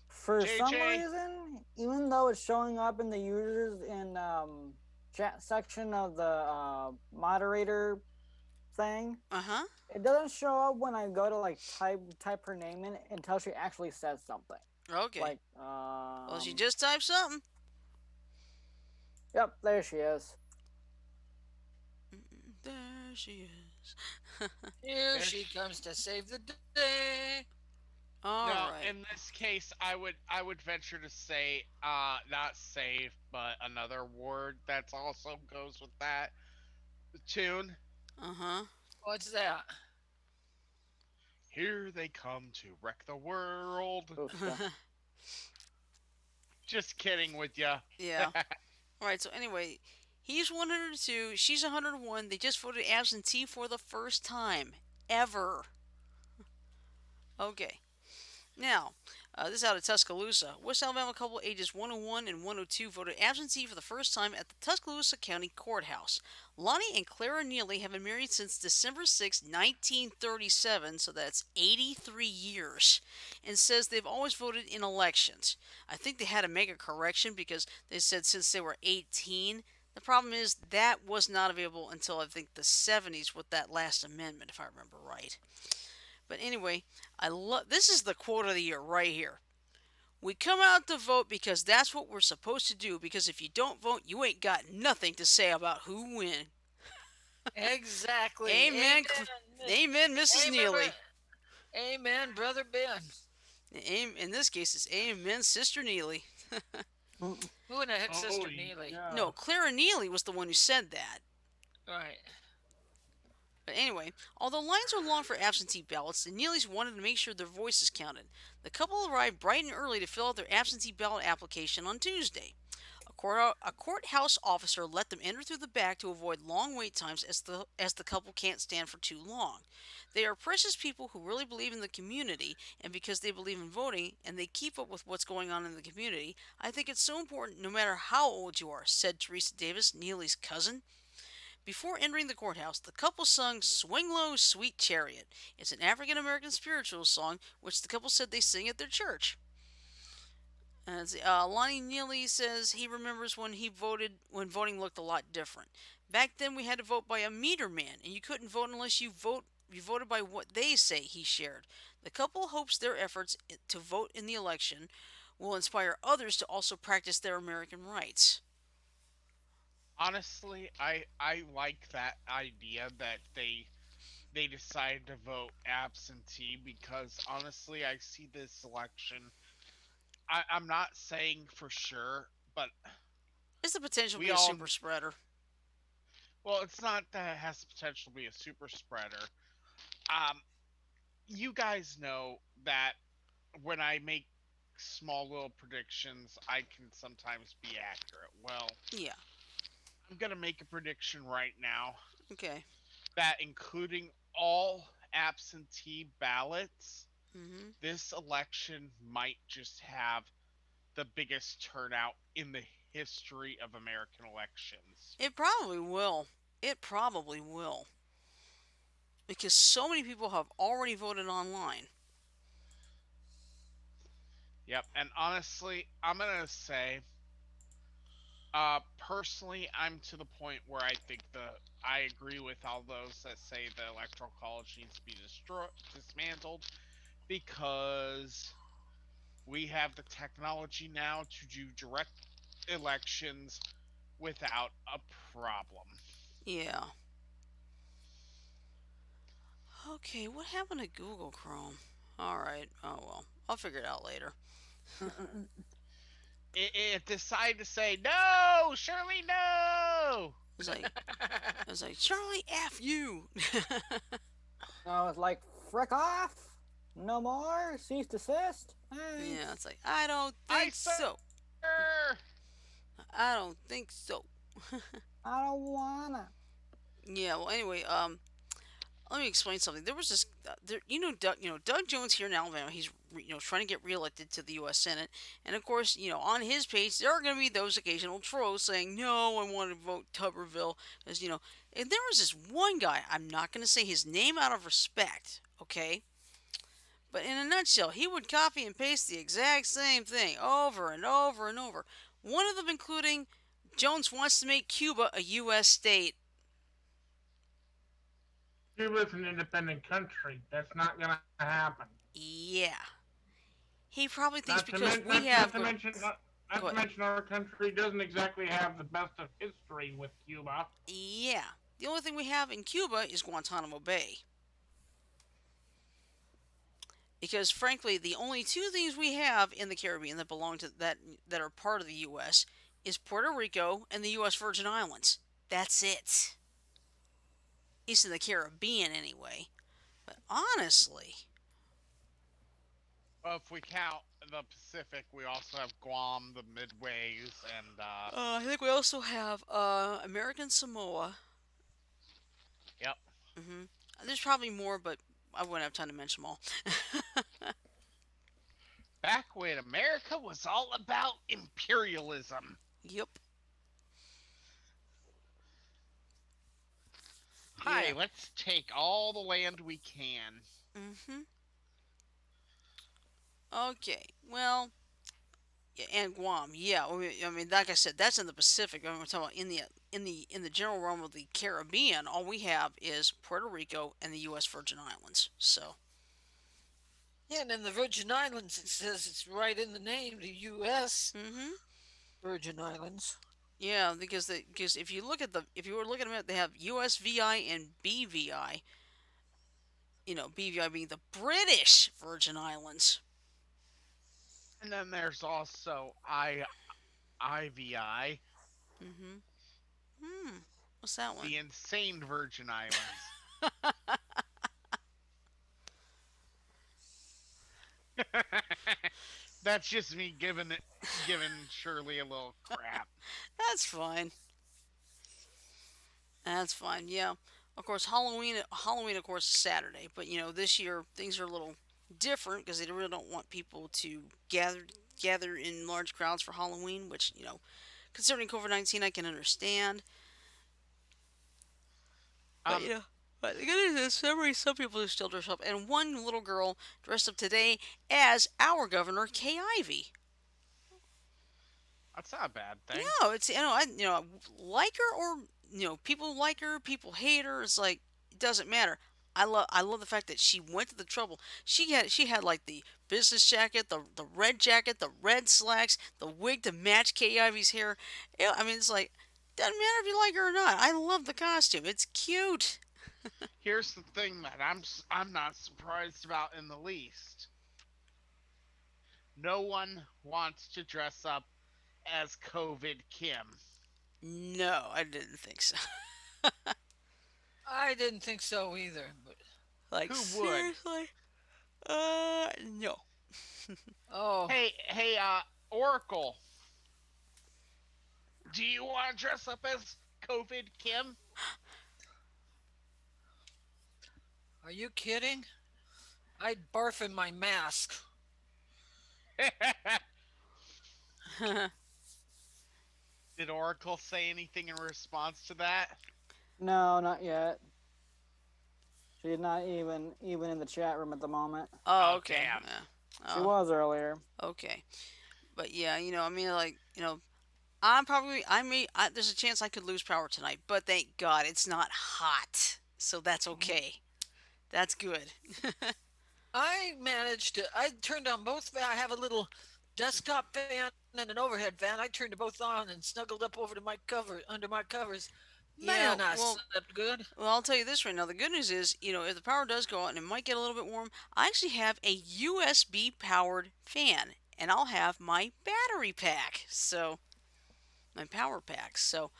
Speaker 3: For some
Speaker 4: JJ,
Speaker 3: reason, even though it's showing up in the users in chat section of the moderator thing,
Speaker 1: Uh huh.
Speaker 3: it doesn't show up when I go to like type her name in until she actually says something.
Speaker 1: Okay.
Speaker 3: Like
Speaker 1: Well, she just typed something.
Speaker 3: yep, there she is.
Speaker 1: There she is.
Speaker 5: Here
Speaker 4: there
Speaker 5: she
Speaker 4: sh-
Speaker 5: comes to save the day.
Speaker 1: All
Speaker 4: No,
Speaker 1: right.
Speaker 4: in this case, I would venture to say, not safe, but another word that's also goes with that tune.
Speaker 1: Uh huh.
Speaker 5: What's that?
Speaker 4: Here they come to wreck the world.
Speaker 3: Booska.
Speaker 4: Just kidding with ya.
Speaker 1: Yeah. All right. So anyway, he's 102. She's 101. They just voted absentee for the first time ever. Okay. Now, this is out of Tuscaloosa. West Alabama couple ages 101 and 102 voted absentee for the first time at the Tuscaloosa County Courthouse. Lonnie and Clara Neely have been married since December 6, 1937, so that's 83 years, and says they've always voted in elections. I think they had to make a correction because they said since they were 18. The problem is that was not available until I think the 70s with that last amendment, if I remember right. But anyway, I love this is the quote of the year right here. We come out to vote because that's what we're supposed to do. Because if you don't vote, you ain't got nothing to say about who win.
Speaker 5: Exactly.
Speaker 1: Amen,
Speaker 5: Amen.
Speaker 1: Amen, Mrs.
Speaker 5: Amen,
Speaker 1: Neely.
Speaker 5: Amen, brother Ben.
Speaker 1: In this case, it's Amen, Sister Neely.
Speaker 5: Who in the heck,
Speaker 2: Oh,
Speaker 5: Sister Neely?
Speaker 3: Yeah.
Speaker 1: No, Clara Neely was the one who said that.
Speaker 5: Right.
Speaker 1: But anyway, although lines are long for absentee ballots, the Neelys wanted to make sure their voices counted. The couple arrived bright and early to fill out their absentee ballot application on Tuesday. A courthouse officer let them enter through the back to avoid long wait times as the couple can't stand for too long. They are precious people who really believe in the community, and because they believe in voting and they keep up with what's going on in the community, I think it's so important no matter how old you are, said Teresa Davis, Neely's cousin. Before entering the courthouse, the couple sung Swing Low, Sweet Chariot. It's an African American spiritual song which the couple said they sing at their church. Lonnie Neely says he remembers when voting looked a lot different. Back then, we had to vote by a meter man, and you couldn't vote unless you voted by what they say. He shared. The couple hopes their efforts to vote in the election will inspire others to also practice their American rights.
Speaker 4: Honestly, I like that idea that they decided to vote absentee because honestly, I see this election. I'm not saying for sure, but
Speaker 1: It's the potential to
Speaker 4: we
Speaker 1: be a
Speaker 4: all
Speaker 1: super spreader.
Speaker 4: well, it's not that it has the potential to be a super spreader. Um, you guys know that when I make small little predictions, I can sometimes be accurate. Well,
Speaker 1: Yeah.
Speaker 4: I'm gonna make a prediction right now
Speaker 1: Okay.
Speaker 4: that including all absentee ballots,
Speaker 1: Hmm.
Speaker 4: this election might just have the biggest turnout in the history of American elections.
Speaker 1: It probably will. It probably will. Because so many people have already voted online.
Speaker 4: Yep, and honestly, I'm gonna say, personally, I'm to the point where I agree with all those that say the electoral college needs to be dismantled because we have the technology now to do direct elections without a problem.
Speaker 1: Yeah. Okay, what happened to Google Chrome? Alright, oh well. I'll figure it out later.
Speaker 4: It decided to say no, Shirley, no.
Speaker 1: It's like, it's like, Charlie, F you!
Speaker 3: No, it's like frick off. No more. Cease desist. Thanks.
Speaker 1: Yeah, it's like, I don't
Speaker 4: I
Speaker 1: think
Speaker 4: sir.
Speaker 1: so. I don't think so.
Speaker 3: I don't wanna.
Speaker 1: Yeah, well, anyway, let me explain something. There was this, Doug Jones here in Alabama. He's trying to get reelected to the U.S. Senate, and of course, on his page there are going to be those occasional trolls saying, "No, I want to vote Tuberville," because And there was this one guy. I'm not going to say his name out of respect, okay? But in a nutshell, he would copy and paste the exact same thing over and over and over. One of them including Jones wants to make Cuba a U.S. state.
Speaker 2: Cuba's an independent country. That's not gonna happen.
Speaker 1: Yeah. He probably thinks
Speaker 2: Not to,
Speaker 1: because
Speaker 2: men-
Speaker 1: we
Speaker 2: not
Speaker 1: have.
Speaker 2: to mention, not
Speaker 1: Go
Speaker 2: to
Speaker 1: ahead.
Speaker 2: mention, our country doesn't exactly have the best of history with Cuba.
Speaker 1: Yeah. The only thing we have in Cuba is Guantanamo Bay. because frankly, the only two things we have in the Caribbean that belong to that are part of the U.S. is Puerto Rico and the U.S. Virgin Islands. That's it. East of the Caribbean, anyway. But honestly,
Speaker 4: Well, if we count the Pacific, we also have Guam, the Midways, and
Speaker 1: I think we also have American Samoa.
Speaker 4: yep.
Speaker 1: hmm There's probably more, but I wouldn't have time to mention them all.
Speaker 4: Back when America was all about imperialism.
Speaker 1: Yep.
Speaker 4: Hi,
Speaker 1: Yeah.
Speaker 4: let's take all the land we can.
Speaker 1: hmm Okay. Well, yeah, and Guam. Yeah. I mean, like I said, that's in the Pacific. I'm talking about in the general realm of the Caribbean. All we have is Puerto Rico and the U.S. Virgin Islands. So.
Speaker 5: Yeah, and in the Virgin Islands, it says it's right in the name, the U.S.
Speaker 1: hmm
Speaker 5: Virgin Islands.
Speaker 1: Yeah, because if you were looking at it, they have USVI and BVI. BVI being the British Virgin Islands.
Speaker 4: And then there's also IVI,
Speaker 1: hmm Hmm. What's that one?
Speaker 4: the insane Virgin Islands. That's just me giving Shirley a little crap.
Speaker 1: That's fine. That's fine. Yeah. Of course, Halloween, of course, is Saturday. But this year things are a little different because they really don't want people to gather in large crowds for Halloween. Which concerning COVID-19, I can understand. But
Speaker 4: Um,
Speaker 1: but the good news is, some people who still dress up, and one little girl dressed up today as our governor, Kay Ivey.
Speaker 4: that's not a bad thing.
Speaker 1: No, it's I like her, or people like her, people hate her. It's like it doesn't matter. I love the fact that she went to the trouble. She had like the business jacket, the red jacket, the red slacks, the wig to match Kay Ivey's hair. Yeah, I mean it's like doesn't matter if you like her or not. I love the costume. It's cute.
Speaker 4: Here's the thing that I'm not surprised about in the least. No one wants to dress up as COVID Kim.
Speaker 1: No, I didn't think so.
Speaker 5: I didn't think so either, but
Speaker 1: Like
Speaker 4: Who would?
Speaker 1: seriously? No.
Speaker 5: oh,
Speaker 4: Hey, Oracle, do you want to dress up as COVID Kim?
Speaker 5: are you kidding? I'd barf in my mask.
Speaker 4: Did Oracle say anything in response to that?
Speaker 3: No, not yet. She's not even in the chat room at the moment.
Speaker 1: Oh,
Speaker 4: Oh,
Speaker 1: okay.
Speaker 4: damn.
Speaker 1: Yeah.
Speaker 3: She
Speaker 1: Oh,
Speaker 3: was earlier.
Speaker 1: okay. But yeah, I mean, like, I'm probably, I may, there's a chance I could lose power tonight, but thank God it's not hot. So that's okay. That's good.
Speaker 5: I managed to. I turned on both. I have a little desktop fan and an overhead fan. I turned both on and snuggled up over to my cover under my covers.
Speaker 1: Yeah,
Speaker 5: Man, I
Speaker 1: well,
Speaker 5: slept good.
Speaker 1: well, I'll tell you this right now. The good news is, if the power does go out and it might get a little bit warm, I actually have a USB powered fan, and I'll have my battery pack. So, my power pack. So,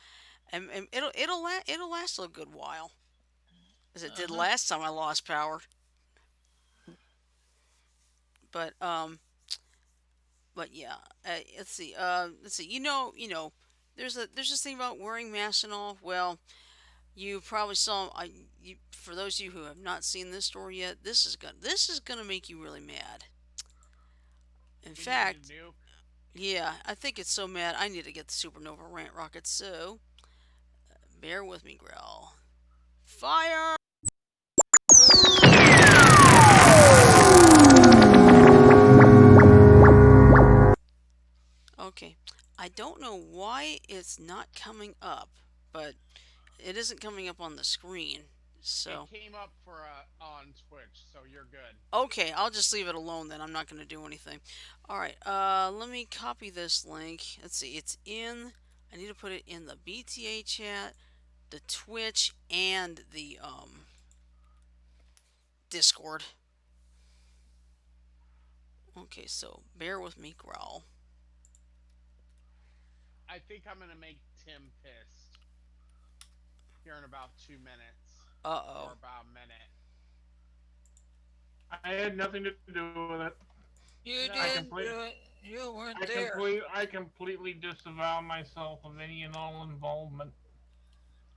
Speaker 1: and it'll last a good while, as it did
Speaker 5: Uh-huh.
Speaker 1: last time I lost power. But yeah, let's see. There's this thing about wearing masks and all. Well, you probably saw. For those of you who have not seen this story yet, this is gonna make you really mad. In
Speaker 4: We need a
Speaker 1: fact,
Speaker 4: nuke.
Speaker 1: yeah, I think it's so mad. I need to get the supernova rant rocket. So bear with me, Grell. Fire! Okay, I don't know why it's not coming up, but it isn't coming up on the screen.
Speaker 4: It
Speaker 1: So,
Speaker 4: came up for on Twitch, so you're good.
Speaker 1: okay, I'll just leave it alone then. I'm not going to do anything. All right, let me copy this link. Let's see, I need to put it in the BTA chat, the Twitch, and the Discord. Okay, so bear with me, growl.
Speaker 4: I think I'm gonna make Tim pissed here in about 2 minutes
Speaker 1: Uh
Speaker 4: or
Speaker 1: oh.
Speaker 4: about a minute.
Speaker 2: I had nothing to do with it.
Speaker 5: You
Speaker 2: I
Speaker 4: No,
Speaker 5: didn't
Speaker 2: complete,
Speaker 5: do it. You
Speaker 2: I
Speaker 5: weren't there.
Speaker 2: complete, I completely disavow myself of any and all involvement.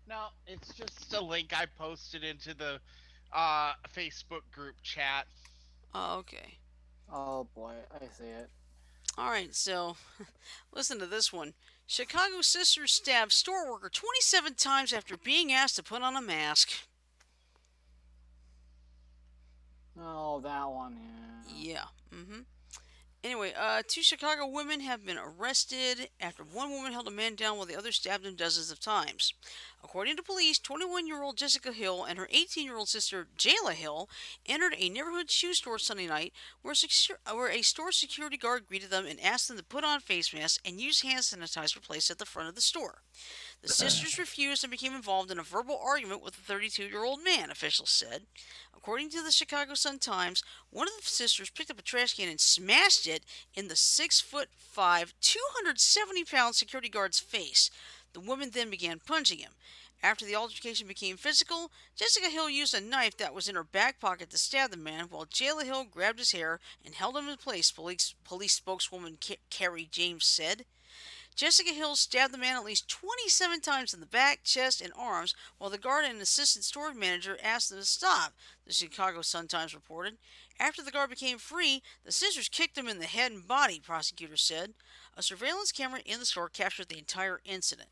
Speaker 4: no, it's just a link I posted into the Facebook group chat.
Speaker 1: Okay.
Speaker 3: Oh boy, I see it.
Speaker 1: All right, so listen to this one. Chicago sister stabs store worker 27 times after being asked to put on a mask.
Speaker 3: Oh, that one, yeah.
Speaker 1: Yeah. Anyway, two Chicago women have been arrested after one woman held a man down while the other stabbed him dozens of times. According to police, 21-year-old Jessica Hill and her 18-year-old sister Jayla Hill entered a neighborhood shoe store Sunday night where a store security guard greeted them and asked them to put on face masks and use hand sanitizer placed at the front of the store. The sisters refused and became involved in a verbal argument with the 32-year-old man, officials said. According to the Chicago Sun-Times, one of the sisters picked up a trash can and smashed it in the 6'5", 270-pound security guard's face. The woman then began punching him. After the altercation became physical, Jessica Hill used a knife that was in her back pocket to stab the man, while Jayla Hill grabbed his hair and held him in place, police spokeswoman Carrie James said. Jessica Hill stabbed the man at least 27 times in the back, chest, and arms, while the guard and assistant store manager asked them to stop, the Chicago Sun-Times reported. After the guard became free, the sisters kicked him in the head and body, prosecutors said. A surveillance camera in the store captured the entire incident.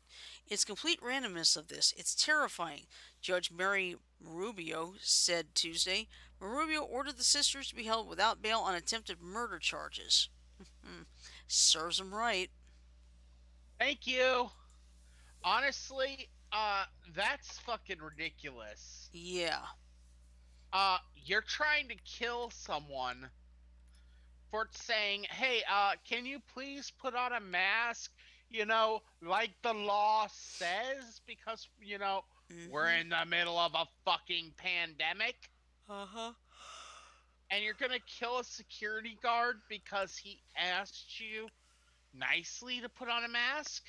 Speaker 1: It's complete randomness of this. It's terrifying, Judge Mary Marubio said Tuesday. Marubio ordered the sisters to be held without bail on attempted murder charges. Serves them right.
Speaker 4: Thank you. Honestly, that's fucking ridiculous.
Speaker 1: Yeah.
Speaker 4: You're trying to kill someone for saying, "Hey, can you please put on a mask?" Like the law says, because we're
Speaker 1: Mm-hmm.
Speaker 4: in the middle of a fucking pandemic,
Speaker 1: Uh-huh.
Speaker 4: and you're gonna kill a security guard because he asked you nicely to put on a mask.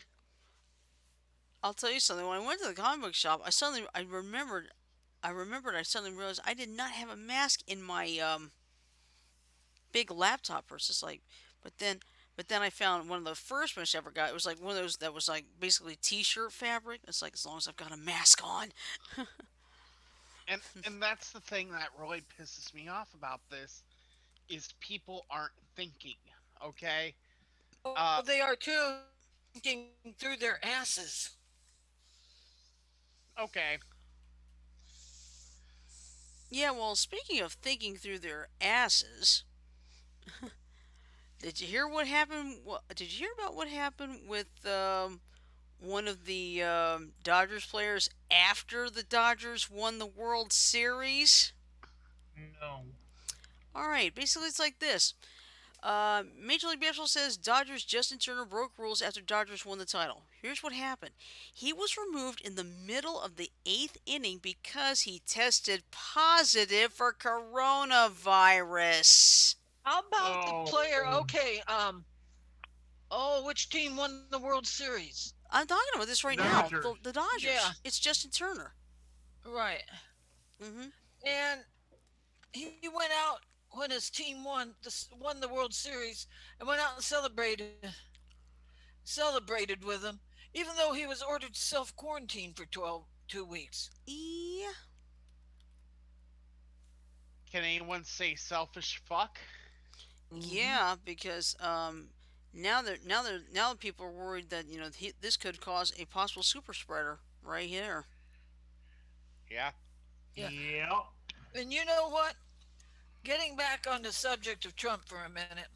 Speaker 1: I'll tell you something. When I went to the comic book shop, I suddenly realized I did not have a mask in my big laptop purse. It's like, but then but then I found one of the first ones I ever got. It was like one of those that was like basically t-shirt fabric. It's like as long as I've got a mask on.
Speaker 4: And that's the thing that really pisses me off about this is people aren't thinking. Okay.
Speaker 5: Oh,
Speaker 4: Uh,
Speaker 5: they are too, thinking through their asses.
Speaker 4: okay.
Speaker 1: Yeah, well, speaking of thinking through their asses, did you hear what happened? Did you hear about what happened with one of the Dodgers players after the Dodgers won the World Series?
Speaker 2: No.
Speaker 1: All right, basically it's like this. Major League Baseball says Dodgers Justin Turner broke rules after Dodgers won the title. Here's what happened. He was removed in the middle of the eighth inning because he tested positive for coronavirus.
Speaker 5: How about the
Speaker 2: Oh,
Speaker 5: player? Okay, oh, which team won the World Series?
Speaker 1: I'm talking about this right now.
Speaker 2: Dodgers.
Speaker 1: The
Speaker 5: Yeah,
Speaker 1: Dodgers. It's Justin Turner.
Speaker 5: right.
Speaker 1: Hmm.
Speaker 5: And he went out when his team won the World Series and went out and celebrated with them, even though he was ordered to self quarantine for 2 weeks.
Speaker 1: Yeah.
Speaker 4: Can anyone say selfish fuck?
Speaker 5: Mm-hmm.
Speaker 1: Yeah, because now people are worried that this could cause a possible super spreader right here.
Speaker 4: Yeah.
Speaker 5: Yeah,
Speaker 2: Yeah.
Speaker 5: and you know what? Getting back on the subject of Trump for a minute,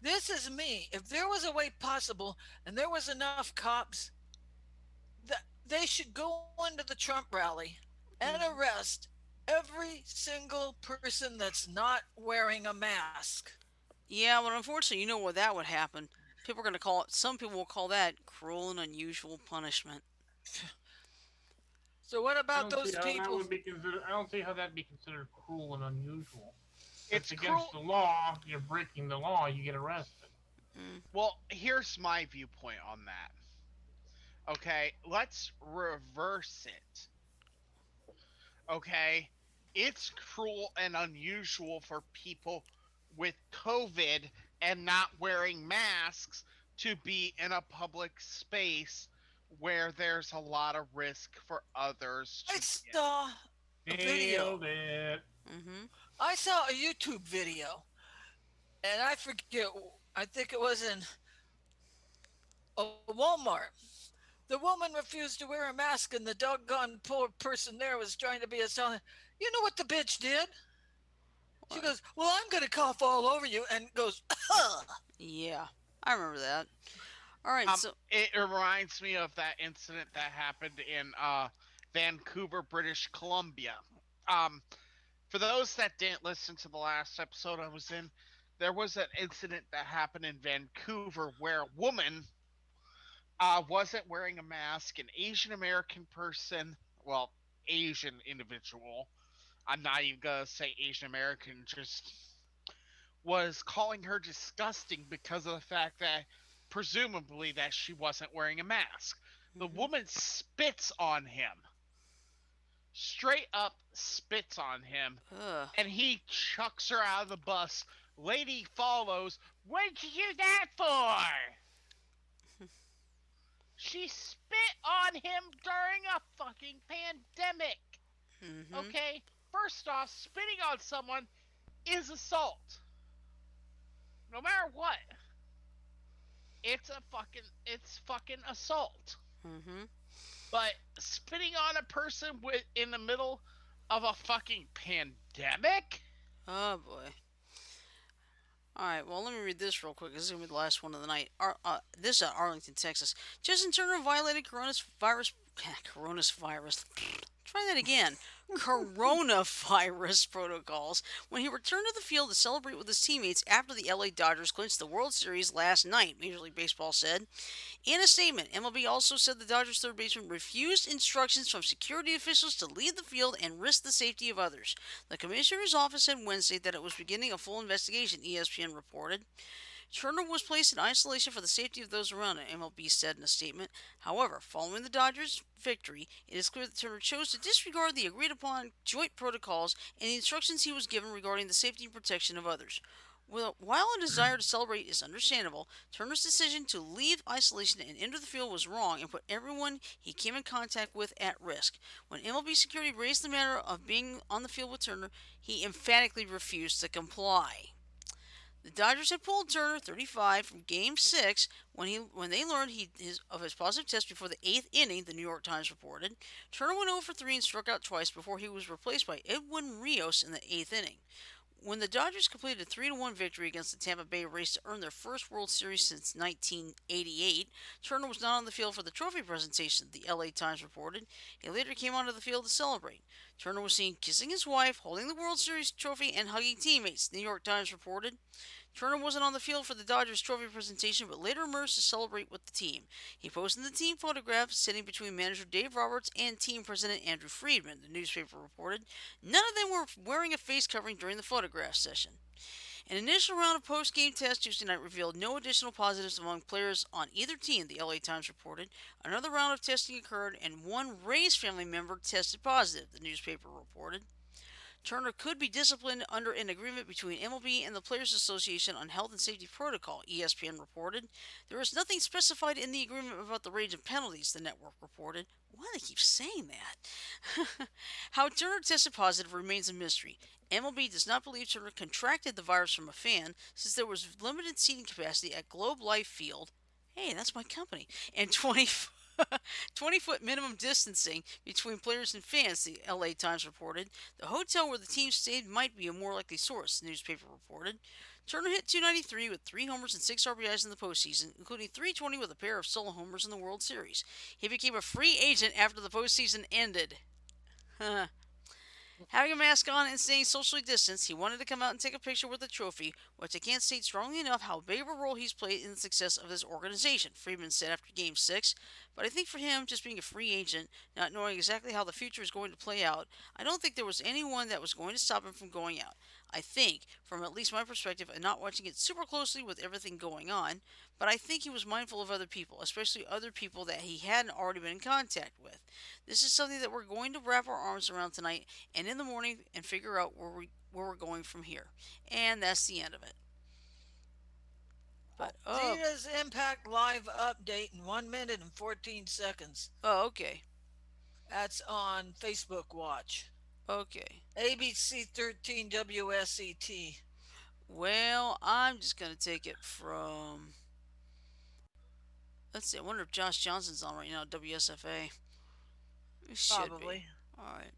Speaker 5: this is me. If there was a way possible and there was enough cops, they should go into the Trump rally and
Speaker 1: Hmm.
Speaker 5: arrest every single person that's not wearing a mask.
Speaker 1: Yeah, but unfortunately, you know where that would happen. People are going to call it. Some people will call that cruel and unusual punishment.
Speaker 5: So what
Speaker 2: I
Speaker 5: about
Speaker 2: don't see
Speaker 5: those
Speaker 2: how that
Speaker 5: people?
Speaker 2: would be considered. I don't see how that'd be considered cruel and unusual. That's
Speaker 4: It's
Speaker 2: against
Speaker 4: cruel.
Speaker 2: the law. You're breaking the law. You get arrested.
Speaker 1: Mm.
Speaker 4: Well, here's my viewpoint on that. Okay, let's reverse it. Okay, it's cruel and unusual for people with COVID and not wearing masks to be in a public space where there's a lot of risk for others
Speaker 5: I
Speaker 4: to get.
Speaker 5: saw a video.
Speaker 2: Nailed it.
Speaker 1: Mm-hmm.
Speaker 5: I saw a YouTube video, and I forget. I think it was in a Walmart. The woman refused to wear a mask, and the doggone poor person there was trying to be a silent. You know what the bitch did? She
Speaker 1: What?
Speaker 5: goes, "Well, I'm gonna cough all over you," and goes, "Ugh."
Speaker 1: Yeah, I remember that. All right, so
Speaker 4: It reminds me of that incident that happened in Vancouver, British Columbia. Um, for those that didn't listen to the last episode I was in, there was an incident that happened in Vancouver where a woman wasn't wearing a mask. An Asian American person, well, Asian individual, I'm not even gonna say Asian American, just was calling her disgusting because of the fact that presumably that she wasn't wearing a mask. The
Speaker 1: mm-hmm.
Speaker 4: woman spits on him, straight up spits on him,
Speaker 1: Ugh.
Speaker 4: and he chucks her out of the bus. Lady follows. What'd you do that for? She spit on him during a fucking pandemic.
Speaker 1: Mm-hmm.
Speaker 4: Okay? First off, spitting on someone is assault. No matter what. It's fucking assault.
Speaker 1: Mm-hmm.
Speaker 4: But spitting on a person in the middle of a fucking pandemic?
Speaker 1: Oh boy. All right, well, let me read this real quick. This is going to be the last one of the night. This is Arlington, Texas. Justin Turner violated coronavirus. Coronavirus. Try that again. Coronavirus protocols when he returned to the field to celebrate with his teammates after the LA Dodgers clinched the World Series last night, Major League Baseball said. In a statement, MLB also said the Dodgers third baseman refused instructions from security officials to leave the field and risk the safety of others. The commissioner's office said Wednesday that it was beginning a full investigation, ESPN reported. Turner was placed in isolation for the safety of those around him, MLB said in a statement. However, following the Dodgers' victory, it is clear that Turner chose to disregard the agreed upon joint protocols and the instructions he was given regarding the safety and protection of others. Well, while a desire to celebrate is understandable, Turner's decision to leave isolation and enter the field was wrong and put everyone he came in contact with at risk. When MLB security raised the matter of being on the field with Turner, he emphatically refused to comply. The Dodgers had pulled Turner, 35, from Game 6 when they learned of his positive test before the eighth inning, the New York Times reported. Turner went 0 for 3 and struck out twice before he was replaced by Edwin Rios in the eighth inning. When the Dodgers completed a 3-1 victory against the Tampa Bay Rays to earn their first World Series since 1988, Turner was not on the field for the trophy presentation, the LA Times reported. He later came onto the field to celebrate. Turner was seen kissing his wife, holding the World Series trophy, and hugging teammates, the New York Times reported. Turner wasn't on the field for the Dodgers trophy presentation, but later emerged to celebrate with the team. He posted the team photograph sitting between manager Dave Roberts and team president Andrew Friedman, the newspaper reported. None of them were wearing a face covering during the photograph session. An initial round of post-game tests Tuesday night revealed no additional positives among players on either team, the LA Times reported. Another round of testing occurred, and one Rays family member tested positive, the newspaper reported. Turner could be disciplined under an agreement between MLB and the Players Association on health and safety protocol, ESPN reported. There is nothing specified in the agreement about the range of penalties, the network reported. Why do they keep saying that? How Turner tested positive remains a mystery. MLB does not believe Turner contracted the virus from a fan since there was limited seating capacity at Globe Life Field. Hey, that's my company. And 20-foot minimum distancing between players and fans, the LA Times reported. The hotel where the team stayed might be a more likely source, the newspaper reported. Turner hit 293 with 3 homers and 6 RBIs in the postseason, including 320 with a pair of solo homers in the World Series. He became a free agent after the postseason ended. Having a mask on and staying socially distanced, he wanted to come out and take a picture with the trophy, which I can't state strongly enough how big of a role he's played in the success of this organization, Friedman said after Game 6. But I think for him, just being a free agent, not knowing exactly how the future is going to play out, I don't think there was anyone that was going to stop him from going out. I think, from at least my perspective and not watching it super closely with everything going on, but I think he was mindful of other people, especially other people that he hadn't already been in contact with. This is something that we're going to wrap our arms around tonight and in the morning and figure out where we're going from here. And that's the end of it. But
Speaker 5: Zena's Impact Live update in 1 minute and 14 seconds.
Speaker 1: okay.
Speaker 5: That's on Facebook Watch.
Speaker 1: Okay.
Speaker 5: ABC 13 WSET.
Speaker 1: Well, I'm just gonna take it from. Let's see. I wonder if Josh Johnson's on right now. WSFA. It should be.
Speaker 5: Probably.
Speaker 1: All right.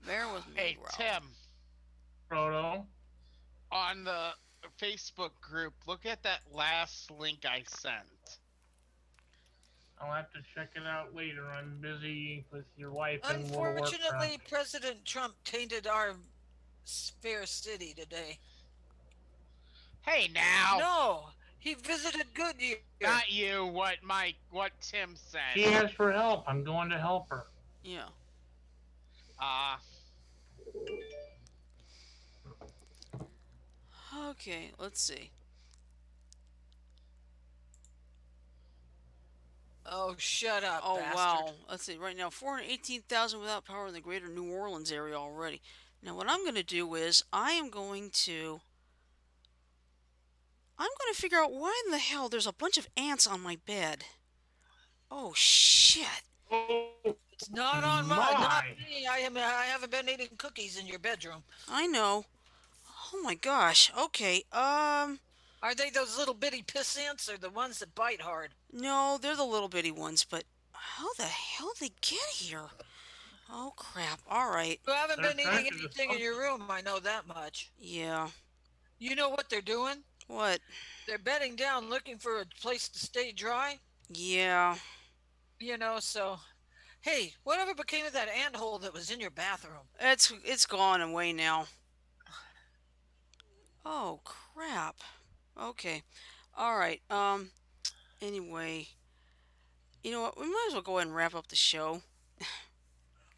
Speaker 1: Bear with me,
Speaker 4: Hey,
Speaker 1: Ralph.
Speaker 4: Tim,
Speaker 2: Frodo.
Speaker 4: on the Facebook group, look at that last link I sent.
Speaker 2: I'll have to check it out later. I'm busy with your wife and World of
Speaker 5: Unfortunately,
Speaker 2: Warcraft.
Speaker 5: President Trump tainted our fair city today.
Speaker 4: Hey, now,
Speaker 5: No, he visited Goodyear.
Speaker 4: not you. What Tim said.
Speaker 2: She asked for help. I'm going to help her.
Speaker 1: Yeah.
Speaker 4: Uh,
Speaker 1: Okay. Let's see.
Speaker 5: Oh, shut up,
Speaker 1: Oh
Speaker 5: bastard.
Speaker 1: wow. Let's see. Right now, 418,000 without power in the greater New Orleans area already. Now, what I'm gonna do is I'm gonna figure out why in the hell there's a bunch of ants on my bed. Oh shit.
Speaker 2: Oh
Speaker 5: It's not on not
Speaker 2: my!
Speaker 5: me. I haven't been eating cookies in your bedroom.
Speaker 1: I know. Oh my gosh. Okay.
Speaker 5: Are they those little bitty piss ants or the ones that bite hard?
Speaker 1: No, they're the little bitty ones, but how the hell did they get here? Oh crap. All right.
Speaker 5: You haven't
Speaker 2: They're
Speaker 5: been eating
Speaker 2: attracted to
Speaker 5: anything in your
Speaker 2: something.
Speaker 5: room, I know that much.
Speaker 1: Yeah.
Speaker 5: You know what they're doing?
Speaker 1: What?
Speaker 5: They're bedding down looking for a place to stay dry.
Speaker 1: Yeah.
Speaker 5: So hey, whatever became of that ant hole that was in your bathroom?
Speaker 1: It's gone away now. Oh crap. Okay. All right. Anyway, you know what? We might as well go ahead and wrap up the show.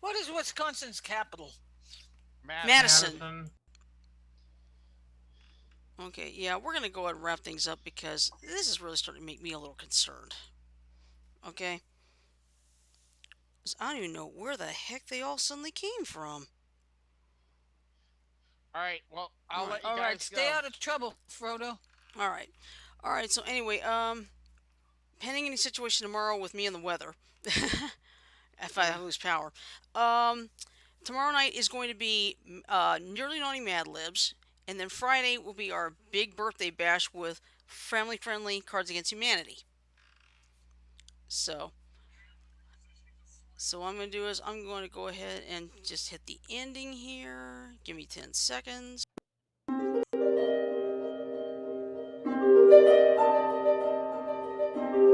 Speaker 5: What is Wisconsin's capital?
Speaker 1: Madison.
Speaker 2: Madison.
Speaker 1: Okay, yeah, we're gonna go ahead and wrap things up because this is really starting to make me a little concerned. Okay? 'Cause I don't even know where the heck they all suddenly came from.
Speaker 4: all right. Well, I'll let you
Speaker 5: All right,
Speaker 4: guys
Speaker 5: stay
Speaker 4: go.
Speaker 5: out of trouble, Frodo.
Speaker 1: Alright. Alright, so anyway, pending any situation tomorrow with me and the weather. If I lose power. Um, Tomorrow night is going to be Nearly Naughty Mad Libs, and then Friday will be our big birthday bash with family friendly Cards Against Humanity. So, so what I'm going to do is I'm going to go ahead and just hit the ending here. Give me 10 seconds.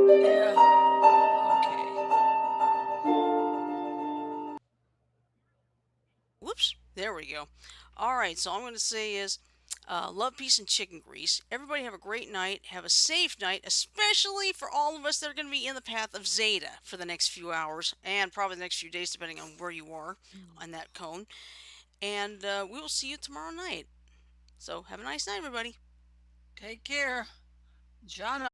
Speaker 5: Yeah. Okay.
Speaker 1: Whoops, there we go. All right, so all I'm going to say is love, peace, and chicken grease. Everybody have a great night. Have a safe night, especially for all of us that are going to be in the path of Zeta for the next few hours and probably the next few days, depending on where you are on that cone. And we will see you tomorrow night. So have a nice night, everybody.
Speaker 5: Take care. John